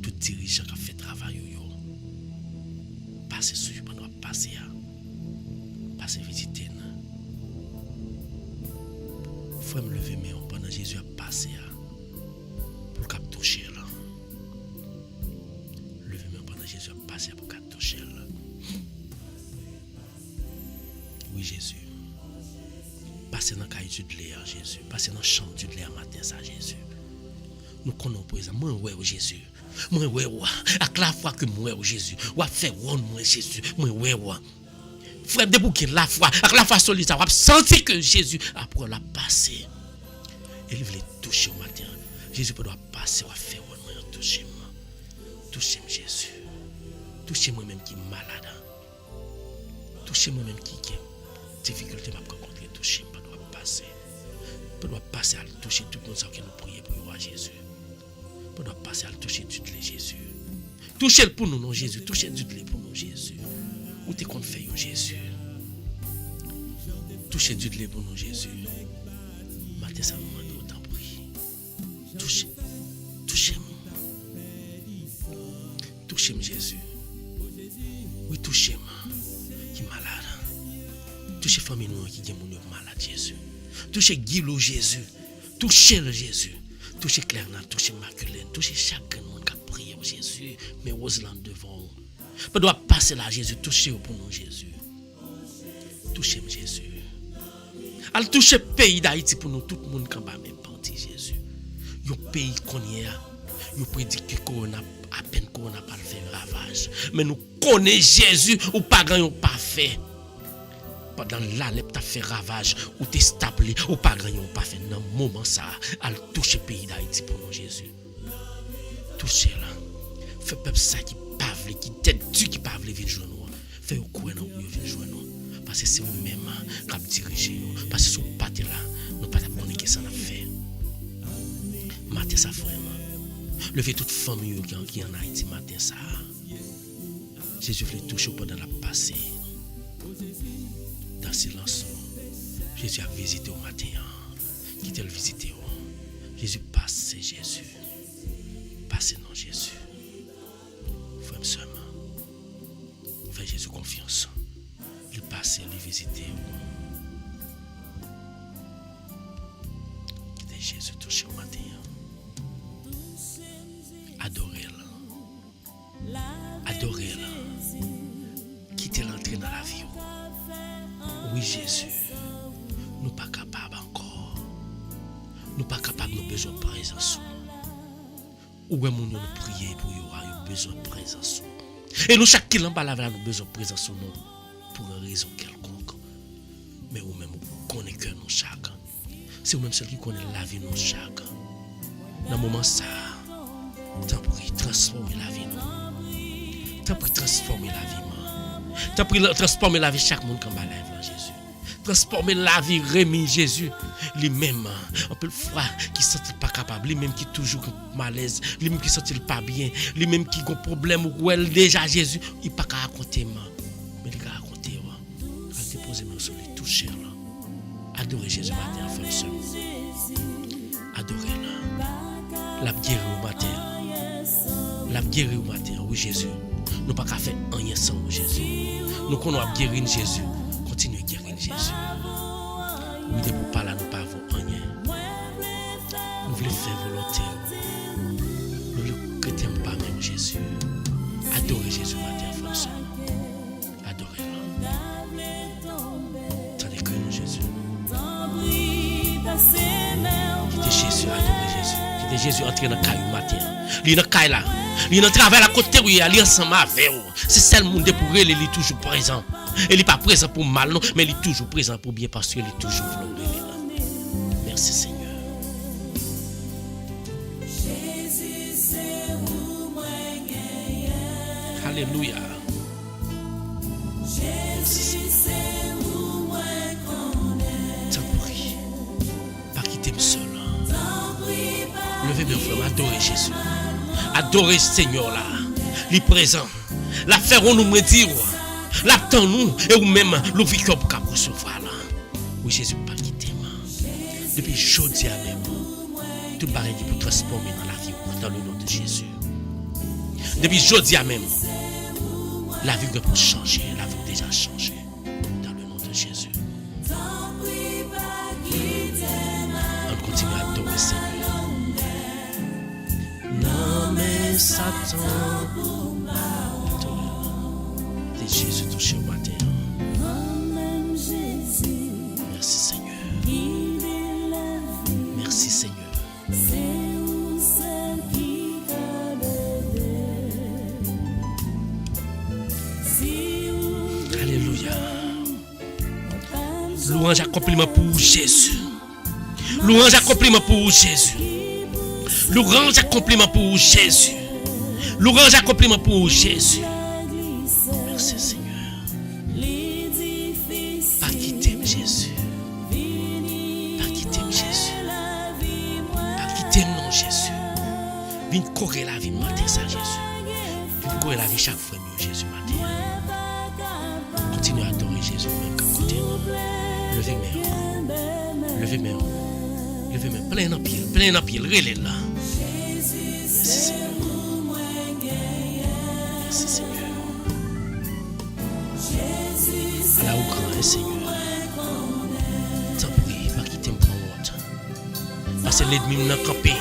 Tout dirigeant qui a fait travail yo. Passer sur pas nous passer à. Passer visiter. Faut me lever mais pendant Jésus a passé pour qu'il touche là. Lever mais pendant Jésus a passé pour qu'il touche là. Oui Jésus. Passez dans la caille du l'air Jésus. Passez dans la chambre du l'air matin ça Jésus. Nous connaissons présent moi ouais Jésus. Moi ouais avec la foi que moi Jésus. Ou a fait moi Jésus. Moi ouais. Frère de bouquin la foi, avec la foi solide, on a senti que Jésus après la passer. Il voulait toucher au matin. Jésus peut passer, on va faire toucher moi. Touchez moi Jésus. Touchez moi même qui est malade. Touchez moi même qui a difficulté à rencontrer. Touchez moi doit passer. Peut passer à toucher tout le monde qui nous prier pour voir Jésus. Peut passer à toucher tout le Jésus. Touchez pour nous non Jésus. Touchez tout le pour nous Jésus. Où t'es qu'on fait Jésus? Touchez du lait pour nous Jésus. Matin ça nous demande autant prie. Touchez-moi. Touchez-moi Jésus. Oui, touchez-moi. Qui est malade. Touchez famille nous qui est malade Jésus. Touchez Guilou Jésus. Touchez le Jésus. Touchez Clairna, touchez Maculène. Touchez chacun monde qui a prié Jésus. Mais Roseland devant vous. On doit passer là, Jésus. Touchez pour nous, Jésus. Touchez Jésus. Al toucher le pays d'Haïti pour nous, tout le monde qui va même parti, Jésus. Le pays qu'on y a, il prédit que Corona, à peine Corona pas faire ravage. Mais nous connaissons Jésus, ou pas grand, pas fait. Pendant l'alep t'a fait ravage, ou t'es stable, ou pas grand, pas fait. Dans le moment ça, al toucher le pays d'Haïti pour nous, Jésus. Touchez là. Fait peuple ça qui pavle, qui tête du qui pavle vient joindre nous. Fait au coin nous vient joindre nous. Parce que c'est vous même qui a dirigé nous. Parce que si vous pas là, nous pas connaître que ça n'a fait. Matin ça vraiment. Levez toute famille qui en Haïti matin ça. Jésus voulait toucher pendant la passée. Dans silence. Jésus a visité au matin. Qui t'a visité. Jésus passe Jésus. Passez non Jésus. Frère seulement. Fais Jésus confiance. Il passe, il visite. Quittez Jésus touché au matin. Adorez-le. Adorez-le. Quittez l'entrée dans la vie. Oui Jésus. Nous pas capables encore. Nous pas capables de besoin de présence. Ou est-ce que nous prions pour y avoir besoin de présence? Et nous, chaque qui l'en parle, nous avons besoin de présence pour une raison quelconque. Mais ou même, vous connaissez que nous chaque. C'est vous même celui qui connaît la vie nous chaque. Dans le moment ça, tant pour transformer la vie nous. Tant pour transformer la vie. T'as pris transformer la vie chaque monde comme balève là, Jésus. Transformer la vie Rémi Jésus, lui-même, un peu le froid, qui ne sent pas capable, lui-même qui est toujours malaise, lui-même qui ne sent pas bien, lui-même qui a un problème ou elle déjà Jésus, il n'a pas qu'à raconter, mais il a raconter, à déposer mes sur les toucher là. Adorez Jésus matin, frère seul. Adorez-le. La guérir au matin. La guérir au matin, oui Jésus. Nous pas qu'à faire rien sans vous, Jésus. Nous connaissons guérir Jésus. Continuez à guérir Jésus. Oui, de pour pas là, nous pas avons rien. Nous voulons faire volonté. Nous voulons que tu n'aimes pas même Jésus. Adorez Jésus matin, frère. Adorez-le. Tandis que nous, Jésus. Quittez Jésus, adorez Jésus. Quittez Jésus, entrez dans le caillou matin. Il est dans le caillou là. Il est dans le travail à côté où il est ensemble avec vous. C'est ça le monde pour elle, il est toujours présent. Il n'est pas présent pour mal, non, mais il est toujours présent pour bien parce qu'il est toujours glorieux. Merci Seigneur. Alléluia. T'en prie. Pas quitter me seul. Levez mes frères, adorez Jésus. Adorez Seigneur là. Il est présent. La ferons nous me dire. L'attend nous et ou même le victoire pour recevoir là. Oui Jésus pas quitter moi. Depuis jeudi à même. Tout barré pour transformer dans la vie dans le nom de Jésus. Depuis jeudi à même. La vie pour changer, la vie déjà changé dans le nom de Jésus. On continue à adorer Seigneur. Non mais Satan. Jésus touché au matin. Merci Seigneur. Merci Seigneur. Alléluia. Louange accomplissement pour Jésus. Louange accomplissement pour Jésus. Louange accomplissement pour Jésus. Louange accomplissement pour Jésus. Merci Seigneur. Pas quitter Jésus. Pas quitter Jésus. Pas quitter non Jésus. Viens courir la vie matin ça Jésus. Viens courir la vie chaque fois mieux Jésus matin. Continue à adorer Jésus même qu'à côté. Levez mes mains. Levez mes mains. Levez mes mains. Plein en pied. Relais là. Merci Seigneur. Merci Seigneur. À la haut grand Seigneur. T'en prie, pas quitter me prendre honte. Parce que l'ennemi m'a campé.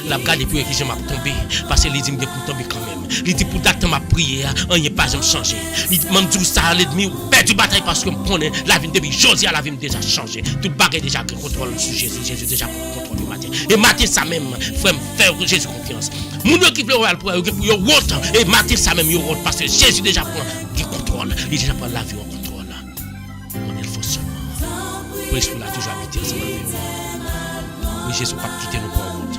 La garde pour que je m'a tombé. Parce que l'ennemi pour tomber quand même. Il dit pour d'attendre ma prière, on n'y est pas, je me changer. Il m'a dit ça, l'ennemi perd du bataille parce que me connaît la vie depuis Josia, la vie me déjà changé. Tout bagarre déjà qui contrôle sur Jésus. Jésus déjà contrôle le matin. Et matin ça même, frère, faire Jésus confiance. Mon qui veut pour honte. Et matin ça même, honte parce que Jésus déjà prend qui contrôle. Il déjà prend la vie en contrôle. Il faut seulement. Pour l'esprit là toujours habiter ensemble avec nous. Oui, Jésus ne va pas quitter nous pour honte.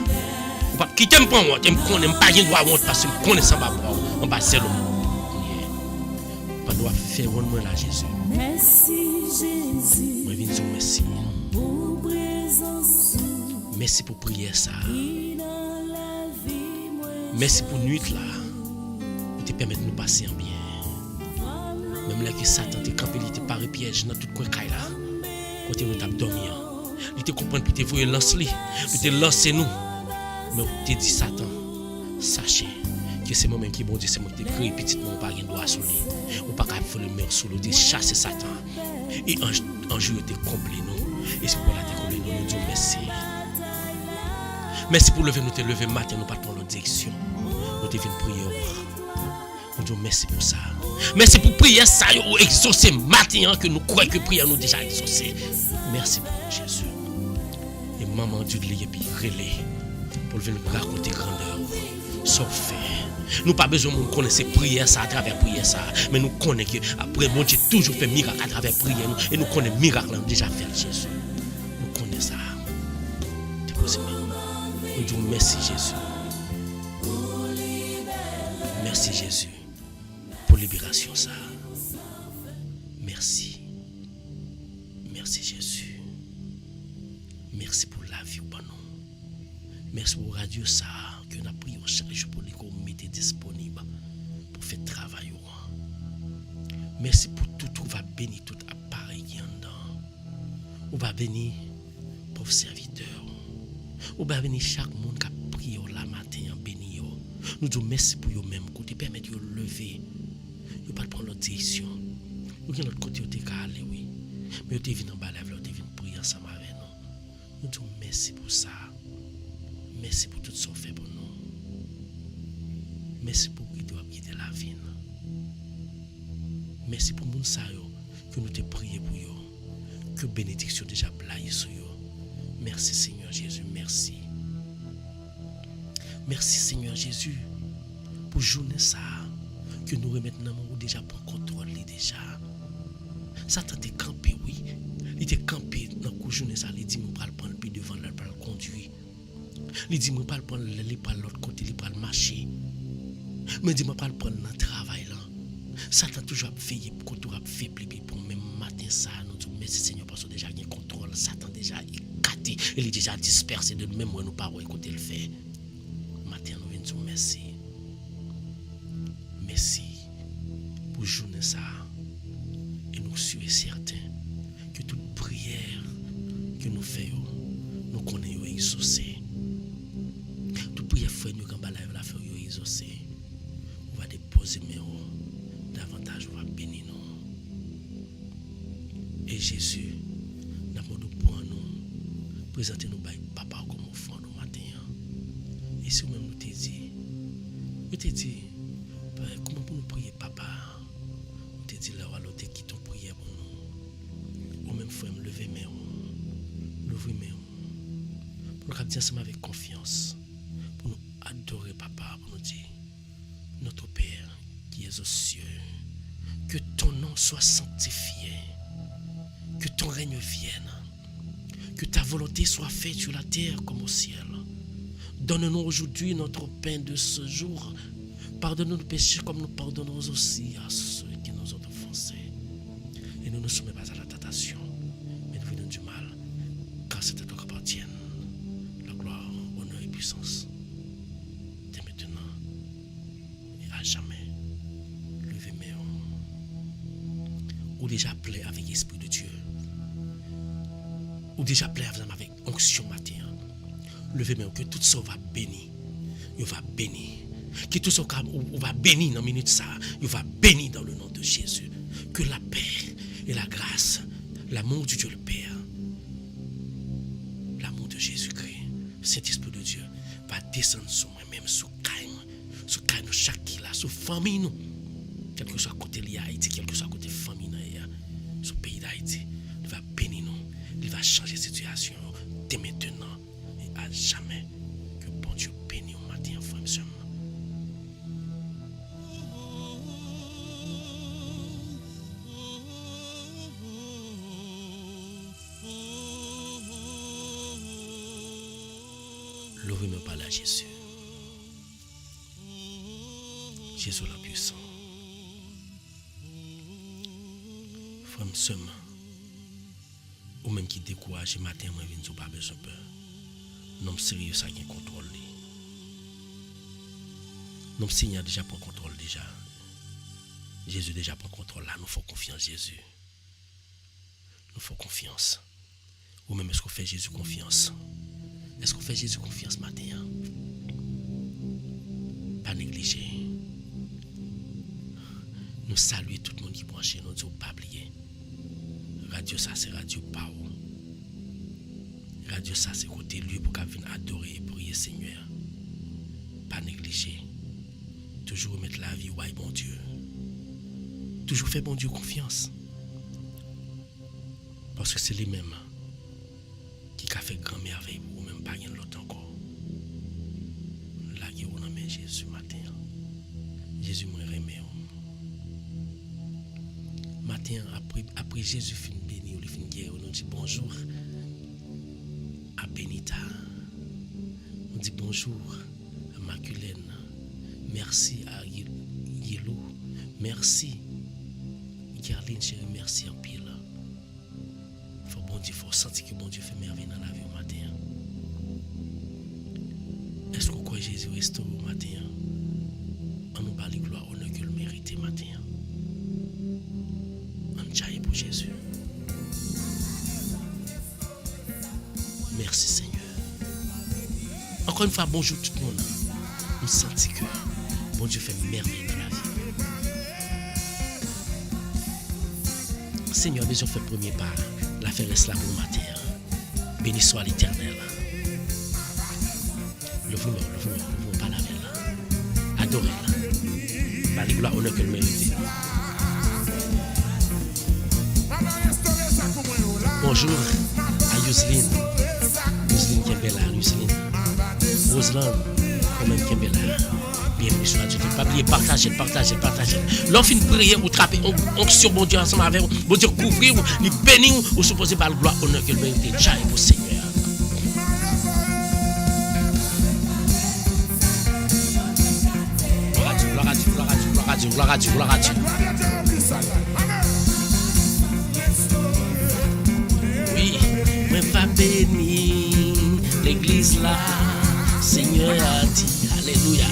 On va quitter nous pour honte. Je ne connais pas de droit honte parce que je connais ça. On va c'est le monde. On doit faire un moment là, Jésus. Merci Jésus. Moi, je viens dire merci. Pour présence. Merci pour prier ça. Dans la vie, moi. Merci pour nuit là. Pour te permettre de nous passer en bien. Même là que Satan te campé, il te paré piège dans tout coin caille là. Quand nous t'as dormi. Il te comprend pour te voir lancer, pour te lancer nous. Mais on te dit Satan, sachez que c'est moi-même qui bon Dieu, c'est moi qui te créé petit mon pas de droit sur lui. On pas capable faire le meilleur sur lui, de chasser Satan. Et un jour te comblé nous. Et c'est pour la te comblé nous, nous disons merci. Merci pour lever nous te lever matin, nous pas prendre l'autre direction. Nous te venons prier. Nous disons merci pour ça. Merci pour prier ça, ou exaucer matin que nous croyons que prière nous déjà exaucé. Merci pour Jésus. Et maman Dieu de puis relais pour venir nous raconter grandeur. Sauf fait. Nous pas besoin de connaître prière ça à travers prière ça, mais nous connaissons que après mon Dieu toujours fait miracle à travers prière et nous connaissons miracle déjà fait Jésus. Nous connaissons ça. Nous disons merci Jésus. Merci Jésus pour libération ça. Merci. Merci Jésus. Merci pour la vie pour nous. Merci pour radio ça que nous avons pris chaque jour pour nous mettre disponible pour faire travail. Merci pour tout, on va bénir tout appareil qui est en dedans. On va bénir pauvres serviteurs. On va bénir chaque monde qui a prié la matin en béni. Nous disons merci pour eux-mêmes, côté permettre de lever. Ils ne pas prendre l'autre direction. Nous avons l'autre côté, ils ont aller, oui. Mais ils viennent en bas, ils viennent prier ensemble avec nous. Nous disons merci pour ça. Merci pour tout ce qu'on fait pour nous. Merci pour qui doit guider la vie. Merci pour moun sa yo que nous te prié pour yo. Que bénédiction déjà blaye sur yo. Merci Seigneur Jésus, merci. Merci Seigneur Jésus pour journée ça que nous remettons dans mon déjà pour contrôle déjà. Satan t'est campé oui. Il était campé dans la journée ça, il dit moi pas le prendre puis devant là pas le conduire. Il dit moi pas le prendre aller par l'autre côté, il pas le marcher. Mais dit moi pas le prendre dans le travail là. Satan toujours veillé pour qu'on a fait plier pour même matin ça nous disons merci Seigneur parce que déjà il y a contrôle. Satan déjà écarté, il est déjà dispersé de même nous pas écouter le fait. Matin nous venons dire merci. Merci pour journée ça. Et nous sommes certains que toute prière que nous faisons, nous connaissons exaucée. Toute prière frère nous quand la faire exaucée. On va déposer mes davantage, on va bénir nous. Et Jésus, nous pour nous, présenter nous papa comme offrande au matin. Et si nous-mêmes nous te dit, comment pour nous prier papa? Nous te dit là, alors te quitte ton prière pour nous. Ou même frère, me lever mes l'ouvrir mes pour nous dire ensemble avec confiance, pour nous adorer papa, pour nous dire, notre Père qui es aux cieux, que ton nom soit sanctifié, que ton règne vienne, que ta volonté soit faite sur la terre comme au ciel. Donne-nous aujourd'hui notre pain de ce jour. Pardonne-nous nos péchés comme nous pardonnons aussi à ceux qui nous ont offensés. Et ne nous soumets pas à la tentation, mais nous venons du mal, car c'est à toi qu'appartiennent la gloire, honneur et puissance. Dès maintenant et à jamais. Levez mes ou déjà plaît avec l'Esprit de Dieu. Ou déjà plaît avec onction matin. Levez mes que tout ça va bénir. Il va bénir. Que tout ça va bénir dans la minute ça. Il va bénir dans le nom de Jésus. Que la paix et la grâce, l'amour du Dieu le Père, l'amour de Jésus-Christ, Saint-Esprit de Dieu, va descendre sur moi-même, sur nous, chaque qui là, sur famille nous. Quel que soit côté l'Haïti, quel que soit côté famille, sur le pays d'Haïti, il va bénir nous, il va changer la situation dès maintenant et à jamais. Que bon Dieu bénisse au matin, frère et sœur. Louez-moi par là, Jésus. Jésus la puissant. Frère, seulement, ou même qui décourage matin, moi, je n'ai pas besoin de peur. Non, sérieux, ça qui contrôle. Non, Seigneur déjà prend contrôle déjà. Jésus déjà prend contrôle là. Nous faut confiance Jésus. Nous faut confiance. Ou même est-ce qu'on fait Jésus confiance? Est-ce qu'on fait Jésus confiance matin? Pas négliger. Nous saluons tout le monde qui branche, nous disons pas oublier. Radio ça c'est Radio Pao. Radio ça c'est côté lieu pour qu'on vienne adorer et prier Seigneur. Pas négliger. Toujours remettre la vie ouais bon Dieu. Toujours faire bon Dieu confiance. Parce que c'est lui-même qui a fait grand merveille ou même pas rien l'autre encore. Là qui on amène Jésus matin. Jésus m'a remis. Matin après Jésus fin béni ou fin guerre, on dit bonjour à Benita. On dit bonjour à Maculène. Merci à Yellow. Merci Kerline, chérie, merci en pile. Faut bon Dieu, faut sentir que bon Dieu fait merveille dans la vie au matin. Est-ce qu'on croit Jésus restaure au matin? On nous bat les gloires, honneur que le mérite matin. On jaillit pour Jésus. Merci Seigneur. Encore une fois, bonjour tout le monde. Nous sentons que bon Dieu fait merveille dans la vie. Seigneur, besoin de faire le premier pas. La faire reste là pour le matin. Béni soit l'Éternel. Levez-moi, pas la veille. Adorez-la. Par les gloires, honneur que le mérite. Bonjour à Yuseline. Yuseline qui est belle là, Yuseline. Roselaine, quand même qui est belle là. Bienvenue sur Radio. Pas oublier, partagez. L'offre une prière, vous trappez, on sur bon Dieu ensemble avec vous. Bon Dieu couvrir vous, les bénir vous supposez par le gloire, honneur que le mérite. Jaille pour Seigneur. Gloire à Dieu. Oui, moi pas béni l'église là, Seigneur a dit, alléluia.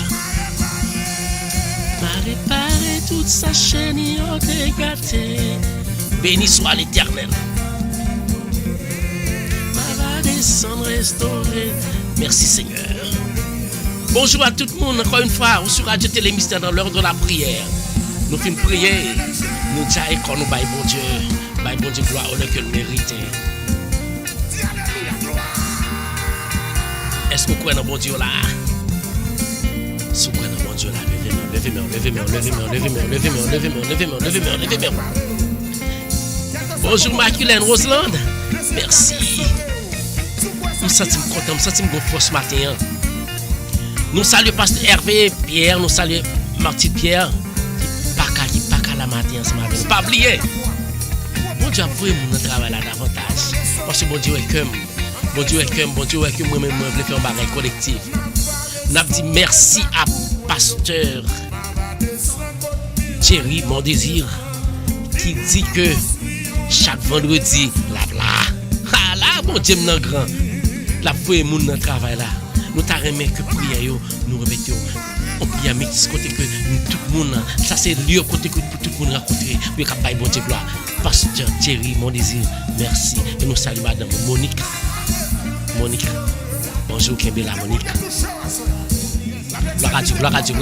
M'a réparé toute sa chaîne, y a gâté. Béni soit l'Éternel. M'a va descendre, restaurer. Merci Seigneur. Bonjour à tout le monde, encore une fois, sur Radio Télé Mystère dans l'heure de la prière. Nous faisons prier, nous disons qu'on nous baille bon Dieu, gloire, honneur que le mérite. Est-ce que vous croyez dans bon Dieu là? Si vous croyez dans bon Dieu là, levez-moi. Bonjour Marculène, Roselaine, merci. Nous sentons content, nous sentons une force ce matin. Nous saluons Pasteur Hervé, Pierre, nous saluons Martin Pierre, qui pas qu'à la matin ce matin. Pas oublier. Bon Dieu a pris mon travail là davantage. Parce que bon Dieu est comme. Moi-même, je voulais faire un bagage collectif. Nous avons dit merci à Pasteur Thierry, mon désir, qui dit que chaque vendredi, là, bon Dieu est grand. La foi est mon travail là. Nous t'arrêtons que prière, nous répétons. On prie à ce côté que tout le monde, ça c'est le lieu côté que tout le monde rencontrer. Oui, capable bon Dieu gloire. Pasteur Thierry, mon désir, merci. Et nous saluons Madame Monique. Bonjour Kembela Monique. Gloire à Dieu.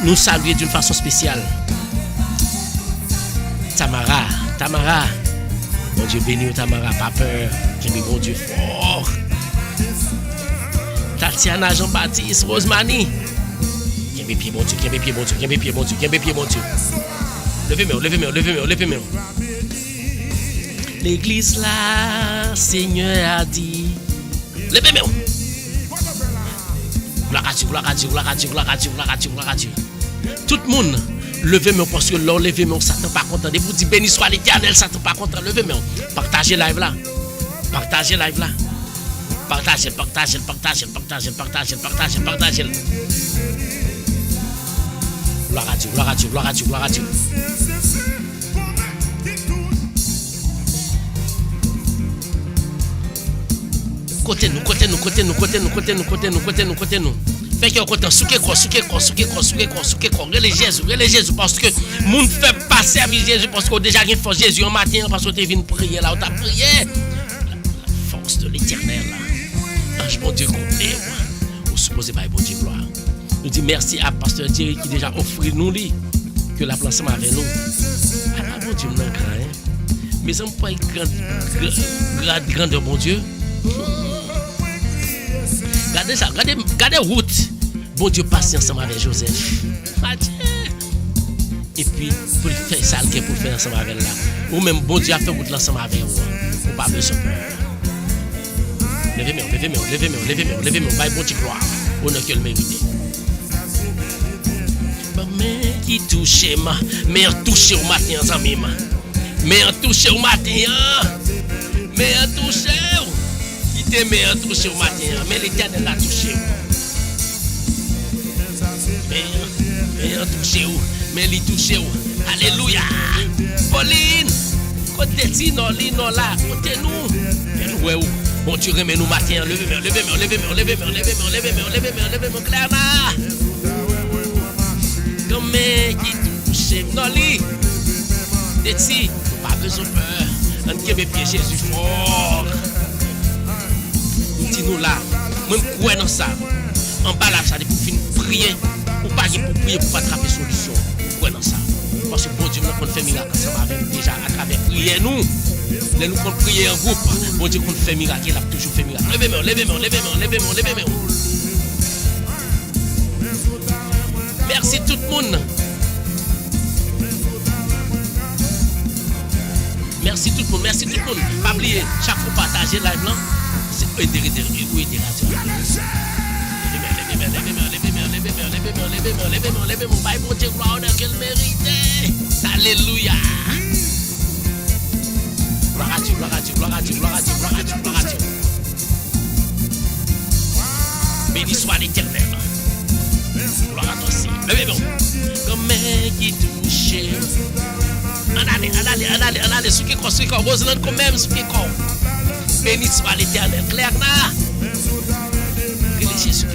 Nous saluons d'une façon spéciale Tamara. Mon Dieu béni Tamara, pas peur. J'ai mis mon Dieu fort. Tatiana Jean-Baptiste, Rosemanie. J'ai mes pieds, mon Dieu. Levez-moi. L'église là, Seigneur a dit. Levez-moi. Gloire à Dieu. Tout le monde, levez-moi parce que l'on levez-moi, Satan pas content. Et vous dites béni soit l'Éternel, Satan pas content. Levez-moi. Partagez live là. Partagez. Gloire à Dieu. Côté nous. Fait que content, souke quoi. Relais Jésus parce que moun fait passer à Jésus parce qu'on déjà rien force Jésus en matin parce qu'on t'es venu prier là, on t'a prié. La force de l'Éternel là. Ange bon Dieu complet. On suppose pas bon Dieu gloire. Nous dit merci à Pasteur Thierry qui déjà offert nous lui que la place avec nous. Ah bon Dieu m'en grand. Mais on pas grande bon Dieu. Regardez ça, regardez route. Bon Dieu passe ensemble avec Joseph. Et puis, pour faire ça, pour faire ensemble avec là. Ou même bon Dieu a fait route ensemble avec vous. Ou pas besoin de peur. Levez-moi. Bye, bon Dieu gloire. Honneur que le mérite. Mais qui touche, mais en touche au matin, amis. Mais en touche au matin. Mais en touché au matin, mais l'Éternel l'a touché. Mais Mais en touché ou, mais li touché ou. Alléluia. Pauline, côté Tino, Lino là, côté nous. Et nous, ouais, bon Dieu, remets nous matin, levez-moi, Clerna. Comme qui touche, non, li. Déti, pas besoin de peur. On qui mes pieds Jésus fort. Dis-nous là, même quoi dans ça. En bas là, ça pour finir prier. Ou pas pour prier pour pas attraper solution. Quoi dans ça. Parce que bon Dieu, nous qu'on fait miracle ensemble avec déjà à travers prier nous. Les nous qu'on prier en groupe. Bon Dieu qu'on fait miracle, il a toujours fait miracle. Levez-moi. Merci tout le monde. Merci tout le monde. Pas oublier, chaque fois partager live là, c'est aider la radio. Levez-moi, bye bon Dieu, gloire qu'elle mérite. Alléluia. Gloire à Dieu. Béni soit l'Éternel. Gloire à toi aussi. Levez-moi. Comme qui touche. Allez, ce qui est construit comme Roseland, quand même, ce qui est comme. Béni soit l'Éternel. Clerna. Que les Jésus.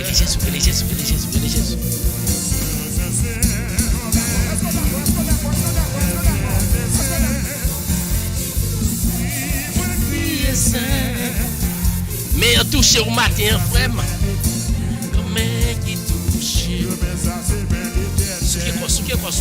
Mais en touché au matin, frère. Comme qui touche. Ce qui est quoi.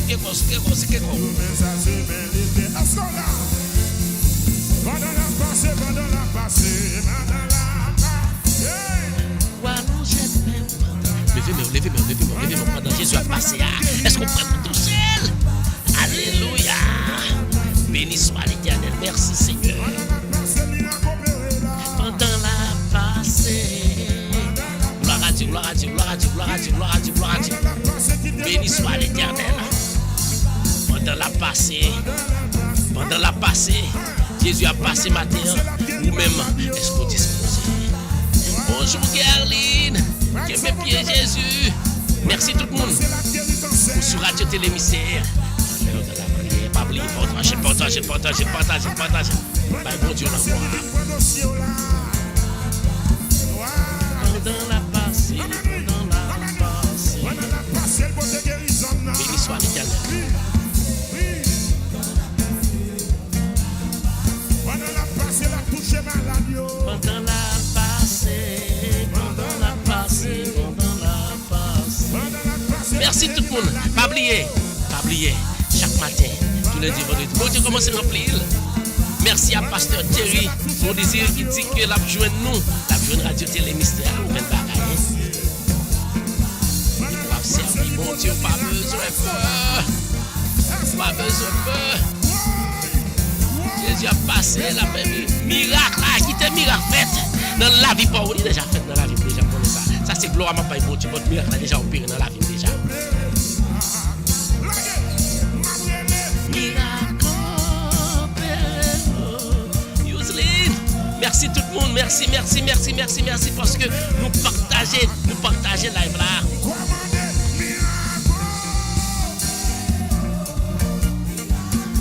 Levez-moi pendant Jésus a passé. Est-ce qu'on prend tout seul? Alléluia. Béni soit l'Éternel. Merci Seigneur. Pendant la passée. Gloire à Dieu. Béni soit l'Éternel. Pendant la passée, Jésus a passé matin. Ou-même, est-ce qu'on dispose? Bonjour Gerline. Que mes pieds Jésus. Merci tout le monde. Sur Radio Télé Mystère. Pas oublier, partage. Bye, bon Dieu, la gloire. Pendant la passée. Béni soit l'Éternel. Pendant la passée. Merci tout le monde. Pas oublier. Chaque matin, tous les vendredis. Bon Dieu, commence à remplir. Merci à Pasteur Thierry. Mon désir qui dit que la joindre nous. La joindre Radio Télé Mystère. Nouvelle bagaille. Il va servir. Bon Dieu, pas besoin de peur. Jésus a passé la même miracle. Qui était miracle fait dans la vie. Pas est déjà fait dans la vie. Déjà pour ça. Ça c'est gloire à ma paille. Bon Dieu, votre miracle a déjà opéré dans la vie déjà. Merci tout le monde, merci parce que nous partagez live là.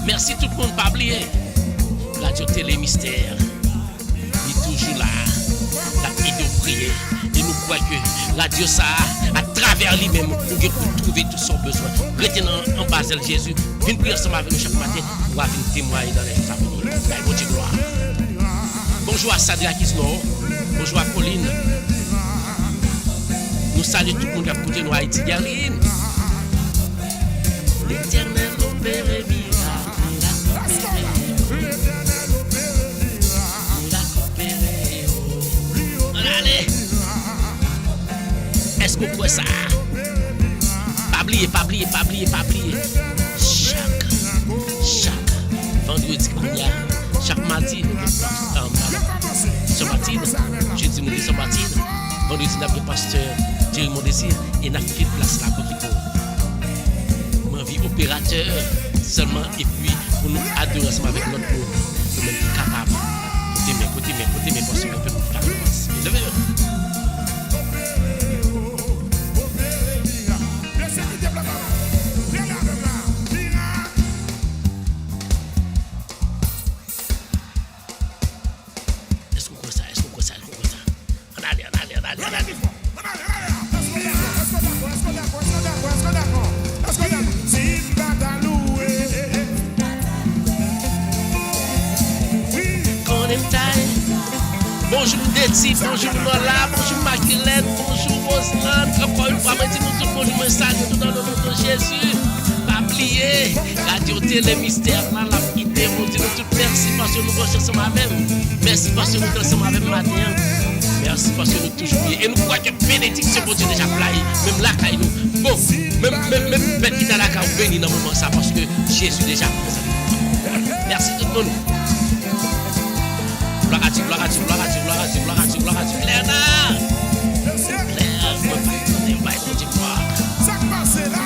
Merci tout le monde, pas oublier. Radio Télé Mystère, il est toujours là. La vidéo prier. Et nous croyons que radio ça, à travers lui-même, nous pouvons trouver tout son besoin. Retenant en Basel Jésus, viens prier ensemble avec nous chaque matin, nous allons témoigner dans les jours à venir. Bon Dieu, gloire. Bonjour à Sadra Kisno, bonjour à Pauline. Nous saluons tout le monde qui a écouté nous à Haïti. Gerline. L'Éternel opère miracle, il a coopéré. Allez. Est-ce que vous croyez ça? Pas oublier. Chaque vendredi qu'on y a, chaque mardi, jeudi nous sommes Martine, vendredi nous avons pasteur Thierry Mon Désir et nous avons fait place là pour qu'il faut. Ma vie opérateur seulement et puis pour nous adorer ensemble avec notre monde, nous même capable. Côté mais parce que nous peut nous faire. bonjour Deti, bonjour Lola, bonjour Maquilette, bonjour Roseland. Encore une fois, je dis nous tout bonjour, je salue tout dans le nom de Jésus. Pas oublier, Radio Télé Mystère, là, la guidée, on dit nous tout merci parce que nous recherchons même. Merci parce que nous sommes avec matin. Merci parce que nous toujours bien. Et nous croyons que bénédiction pour Dieu déjà plaît. Même là, nous. Bon, même bête qui est là, nous bénit dans le moment ça parce que Jésus déjà présent. Merci tout le monde. Gloire à Dieu, gloire à Dieu, gloire à Dieu, gloire à Dieu, gloire à Dieu, gloire à Dieu. Claire, on va être Dieu, gloire. Ça passe là.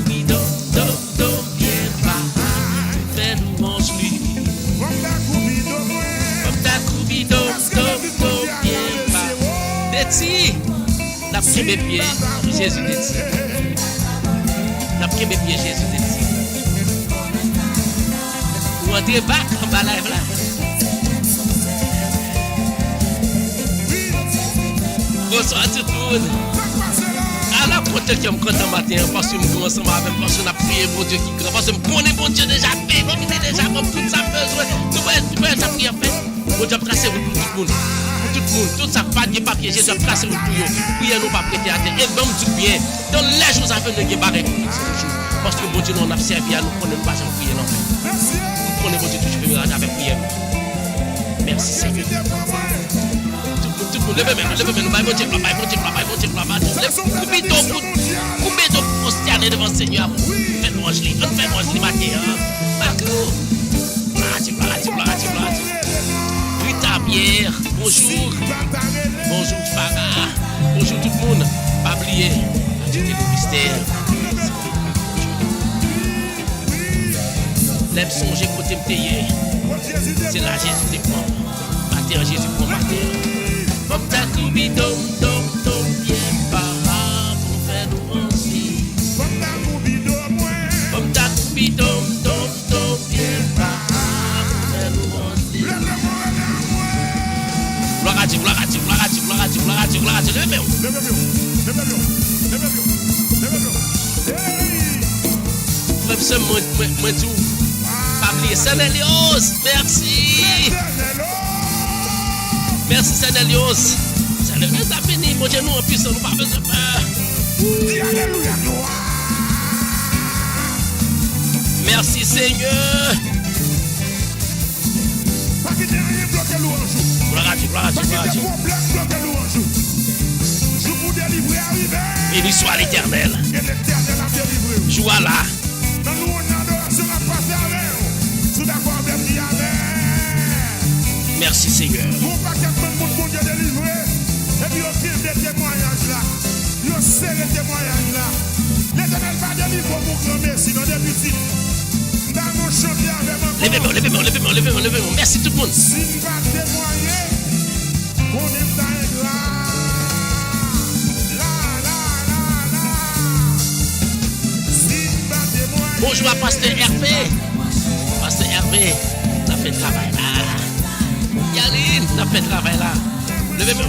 Oui, do, bien pas. Fais nous mange lui. Comme ta coubido, Comme ta coubido, bien pas. Deti, n'a pris mes pieds, Jésus Deti. N'a pris mes pieds, Jésus Deti. Ou entrer back en bas live là. Bonsoir tout le monde. À la protection qui me content matin parce que je commence avec parce qu'on a prié pour Dieu qui grand parce que je connais mon Dieu déjà fait il est déjà comme tout ça besoin tu vois ça prière fait mon Dieu tracer pour tout le monde tout ça pas de papier Jésus a tracé pour vous prier nous pas prêter à terre et bon tout bien dans les jours à venir nous barrer parce que mon Dieu nous a servi à nous connaître pas jamais prier non nous connaît mon Dieu toujours venir avec prière merci Seigneur levez nous baille mon Dieu combien de prosterner devant le Seigneur fais louange lui matin gloire à Dieu Rita Pierre bonjour Farah bonjour tout le monde pas oublier Dieu le mystère l'aime songer côté m'tayer c'est là Jésus te prend matin Jésus prend matin comme ta coubido bien pas pour faire nous ainsi comme ta coubido, comme ta coubido bien pas pour faire nous ainsi gloire à Dieu levez-vous frère ce moi tout pas oublier Saint-Elios merci Saint-Elios a béni mon Dieu nous en puissance nous pas besoin de peur Alléluia, merci Seigneur pas qu'il n'y ait rien bloqué louange. gloire à Dieu Pas qu'il y ait des problèmes bloqués louange. Je vous délivrer arrivé. béni soit l'Éternel Et l'Éternel a délivré. joie là Dans nous, on a adoration à passer avec vous. Sous d'accord avec qui avec. merci Seigneur Mon paquet de monde pour Dieu délivré. Et puis, on tire des témoignages là. On sait les témoignages là. L'Éternel va délivrer pour grand merci dans des petits. Dans mon chantier avec mon levez-moi merci tout le monde si nous va témoigner, on est dans là. Si nous va témoigner. bonjour à Pasteur Hervé n'a fait travail là Yaline n'a fait travail là levez-moi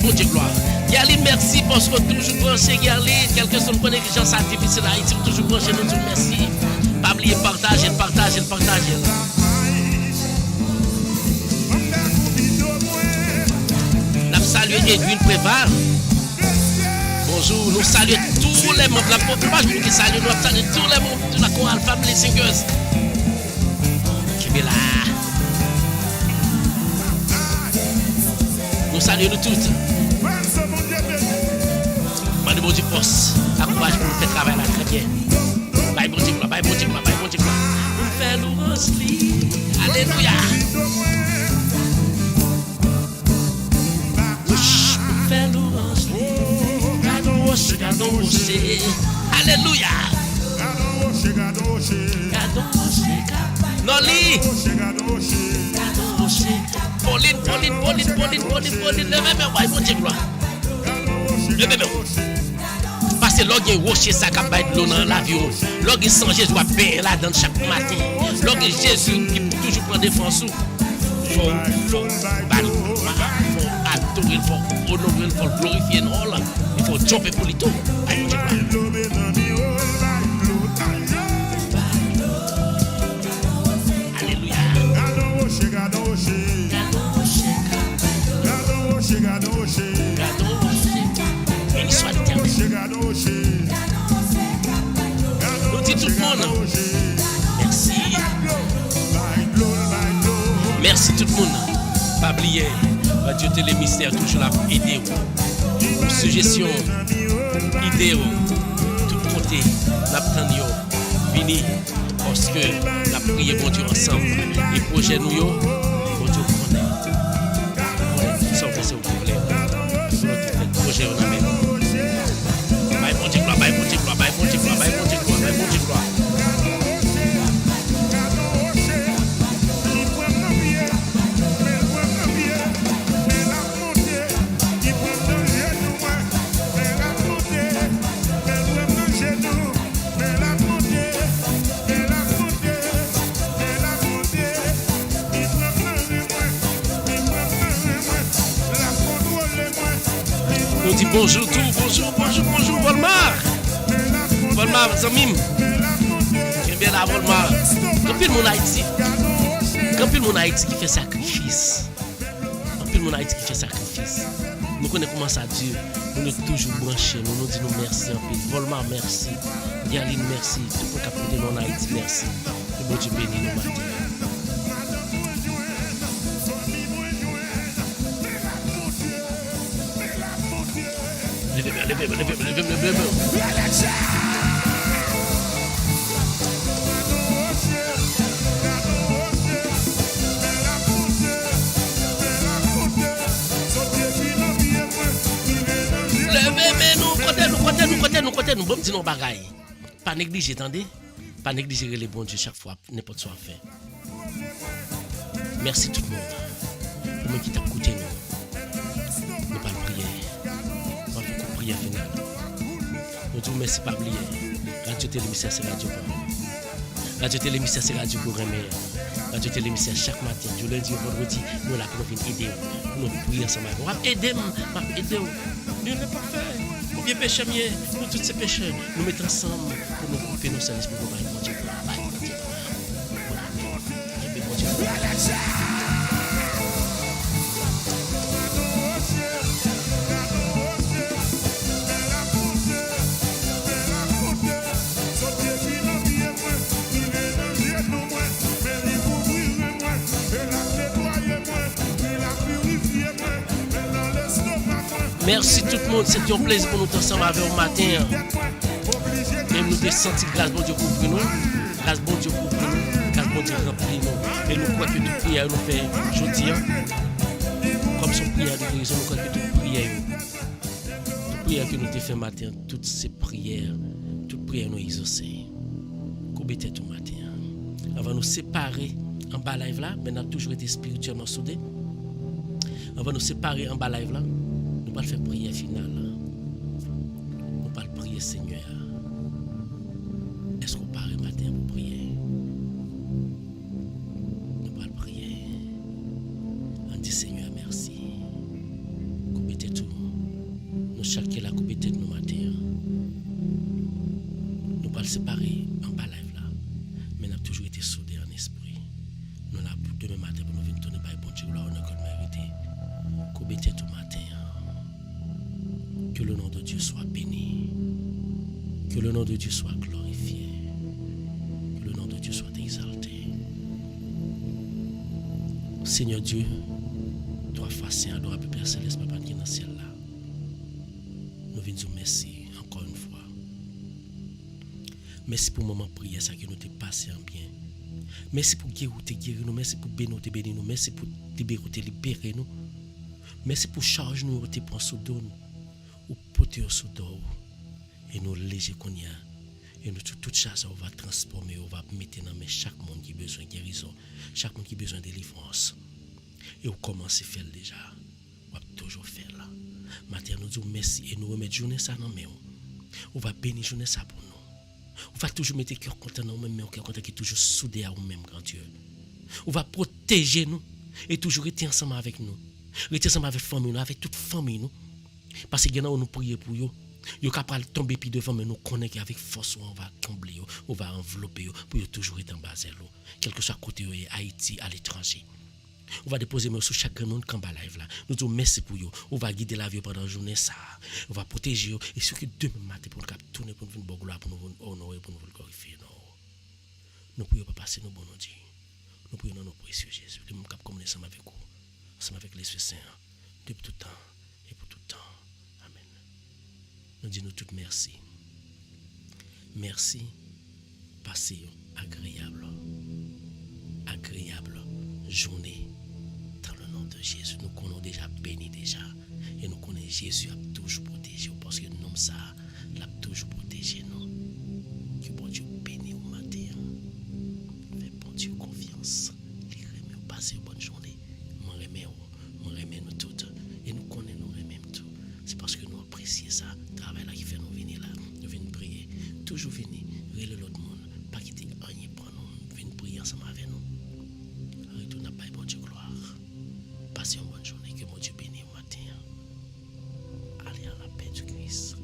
bon Dieu gloire Yaline merci parce que toujours branché Yaline quelle que soit une négligence artificielle à Haïti toujours branché nous tous merci pas oublier partager nous saluons Edwin Préval bonjour nous saluons tous les membres de la population qui saluent nous saluons tous les membres de la chorale Family Singers qui est là nous saluons nous toutes Madame bon Dieu poste encourage pour nous faire travail là très bien bye bon Dieu fais louange alléluia fais louange gardons alléluia Noli Pauline levez-moi bon Dieu gloire levez-moi parce que l'on a rocher ça qui va être l'eau dans l'avion l'on a sans Jésus à payer là dans chaque matin l'on a Jésus qui toujours prend défense il faut adorer il faut honorer il faut glorifier il faut jumper pour lui tout alléluia Merci tout le monde. Pas oublier, Radio Télé Mystère toujours là pour aider. Suggestions, idées, tout côté, l'attend yo. Vini, parce que la prière bon Dieu ensemble. Les projets nous yo, bon Dieu connaît. Ça on fait c'est au problème. Projet on a même. Bye bon Dieu gloire, bye bon Dieu gloire, bye bon Dieu gloire, bye bon Dieu gloire, bye bon Dieu gloire. Nous dit bonjour tout, bonjour Volmar. Volmar, Zamim. J'aime bien la Volmar. Quand pile mon Haïti. Quand pile mon Haïti qui fait sacrifice. Quand pile mon Haïti qui fait sacrifice. Nous connaissons comment ça dure. Nous sommes toujours branchés. Nous disons merci en pile. Volmar, merci. Yaline, merci. Tout le monde qui a porté mon Haïti, merci. Que bon Dieu bénisse nous matin. Levez. Nous côté, nous bon petit non bagaille. Pas négliger, attendez. Pas négliger les bons Dieu chaque fois, n'importe quoi fait. Merci tout le monde. Pour moi qui t'a écouté nous. Nous pas prier. On va faire une prière finale. Nous disons merci pas oublier. Radio Télé Mystère c'est radio pour Radio Télé Mystère c'est radio pour remettre. Radio Télé Mystère chaque matin, du lundi au vendredi, nous là pour venir aider. Nous prier ensemble. On va aider, Nous ne pas faire. Ou bien péché mieux, nous tous ces pécheurs, nous mettons ensemble pour nous couper nos services pour nous bailler bon Dieu. Merci tout le monde, c'était un plaisir pour nous ensemble avec au matin. Et nous avons senti grâce bon Dieu couvre nous, grâce bon Dieu couvre nous, grâce bon Dieu remplit nous. Et nous croyons que toute prière nous fait aujourd'hui, comme son prière de guérison, nous croyons que toute prière que nous avons fait matin, toutes ces prières nous exaucées. Combien tout matin. Avant nous séparer en bas live là, mais nous avons toujours été spirituellement soudés. Avant nous séparer en bas live là, nous pas faire prière finale. Nous pas prier Seigneur. Est-ce qu'on part le matin pour prier? Nous pas prier. On dit Seigneur merci. Coupez tout. Nous chacun la couper tête nous matin. Nous pas le séparer en bas live là. Mais nous avons toujours été soudés en esprit. Nous là pour demain matin pour nous venir tourner par bon Dieu là on a que mérité. Coupez tout matin. Que le nom de Dieu soit béni. Que le nom de Dieu soit glorifié. Que le nom de Dieu soit exalté. Seigneur Dieu, toi face et adorable Père Céleste, Papa qui est dans le ciel là. Nous venons dire merci encore une fois. Merci pour le moment de prière, ça que nous t'ai passé en bien. Merci pour guérir nous. Merci pour bénir nous. Merci pour libérer nous. Merci pour charger nous, te prendre sous dos. Ou porter sous dos et nous léger qu'on y a et nous toute chose on va transformer, on va mettre dans chaque monde qui a besoin de guérison, chaque monde qui a besoin de délivrance et on commence à faire déjà on va toujours faire là matin nous disons merci et nous remettre journée ça dans main on va bénir journée ça pour nous on va toujours mettre cœur content dans même cœur content qui est toujours soudé à nous même grand Dieu on va protéger nous et toujours être ensemble avec nous rester ensemble avec famille nous avec toute famille nous. Parce que nous prions pour eux. Yo capable tomber puis devant mais nous connaissons qu'avec force on va combler on va envelopper pour toujours être en bas zéro quel que soit côté Haïti à l'étranger. On va déposer sur chaque monde qui est live là. Nous disons merci pour eux. On va guider la vie pendant la journée ça. On va protéger eux et ce que demain matin pour nous tourner pour nous bonne gloire pour nous honorer pour nous glorifier. Nous prions pas passer nos bons Dieu. Nous prions dans nom précieux Jésus, que nous puissions communier ensemble avec vous, ensemble avec l'Esprit Saint, depuis tout temps et pour tout temps. Amen. Nous disons tout merci. Merci, passez une agréable journée dans le nom de Jésus. Nous connaissons déjà béni déjà. Et nous connaissons Jésus a toujours protégé parce que nous ça l'a toujours protégé nous. Que bon Dieu bénisse au matin. Fais bon Dieu confiance. Les remet passer une bonne journée. M'en remet nous toutes. Et nous connaissons nous remet tout. C'est parce que nous apprécions ça. Travail là qui fait nous venir là. Nous venons prier. Toujours venir. Relais l'autre monde. Pas quitter rien pour nous. Venir prier ensemble avec nous. Retourne à bon Dieu gloire. Passez une bonne journée. Que bon Dieu bénisse au matin. Allez à la paix du Christ.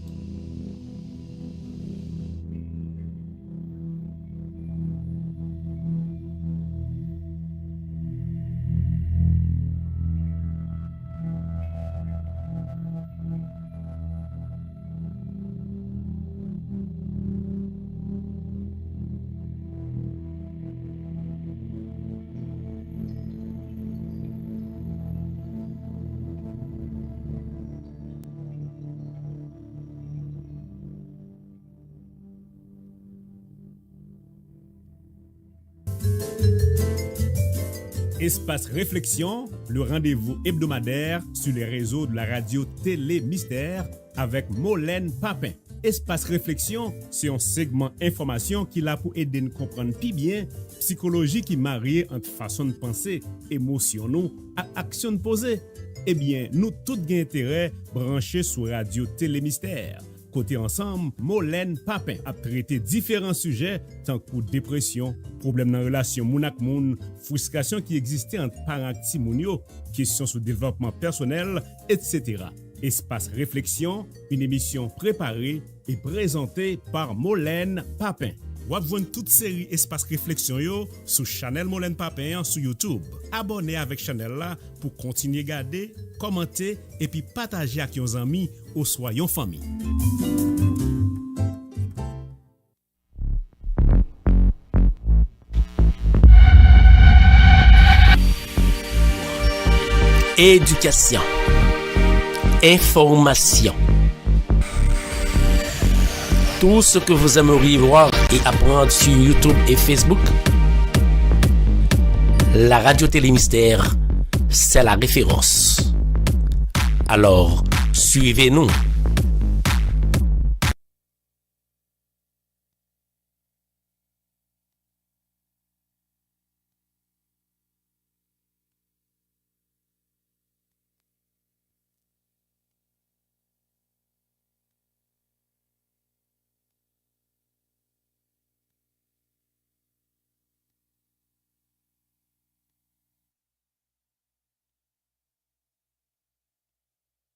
Espace Réflexion, le rendez-vous hebdomadaire sur les réseaux de la radio Télé Mystère avec Molène Papin. Espace Réflexion, c'est un segment information qui l'a pour aider nous comprendre plus bien psychologie qui marie entre façon de penser, émotion nous et action de poser. Eh bien, nous tous gain intérêt branchés sur radio Télé Mystère. Côté ensemble, Molène Papin a traité différents sujets tant que dépression, problèmes dans la relation moun ak moun, frustration qui existait entre parents et ti moun yo, questions sur développement personnel, etc. Espace Réflexion, une émission préparée et présentée par Molène Papin. Vous avez toute série Espace Réflexion yo sur Chanel Molène Papin sur YouTube. Abonnez avec Chanel là pour continuer à garder, commenter et puis partager avec vos amis ou soit yon famille. Éducation, information. Tout ce que vous aimeriez voir et apprendre sur YouTube et Facebook, la radio Télé Mystère, c'est la référence. Alors, suivez-nous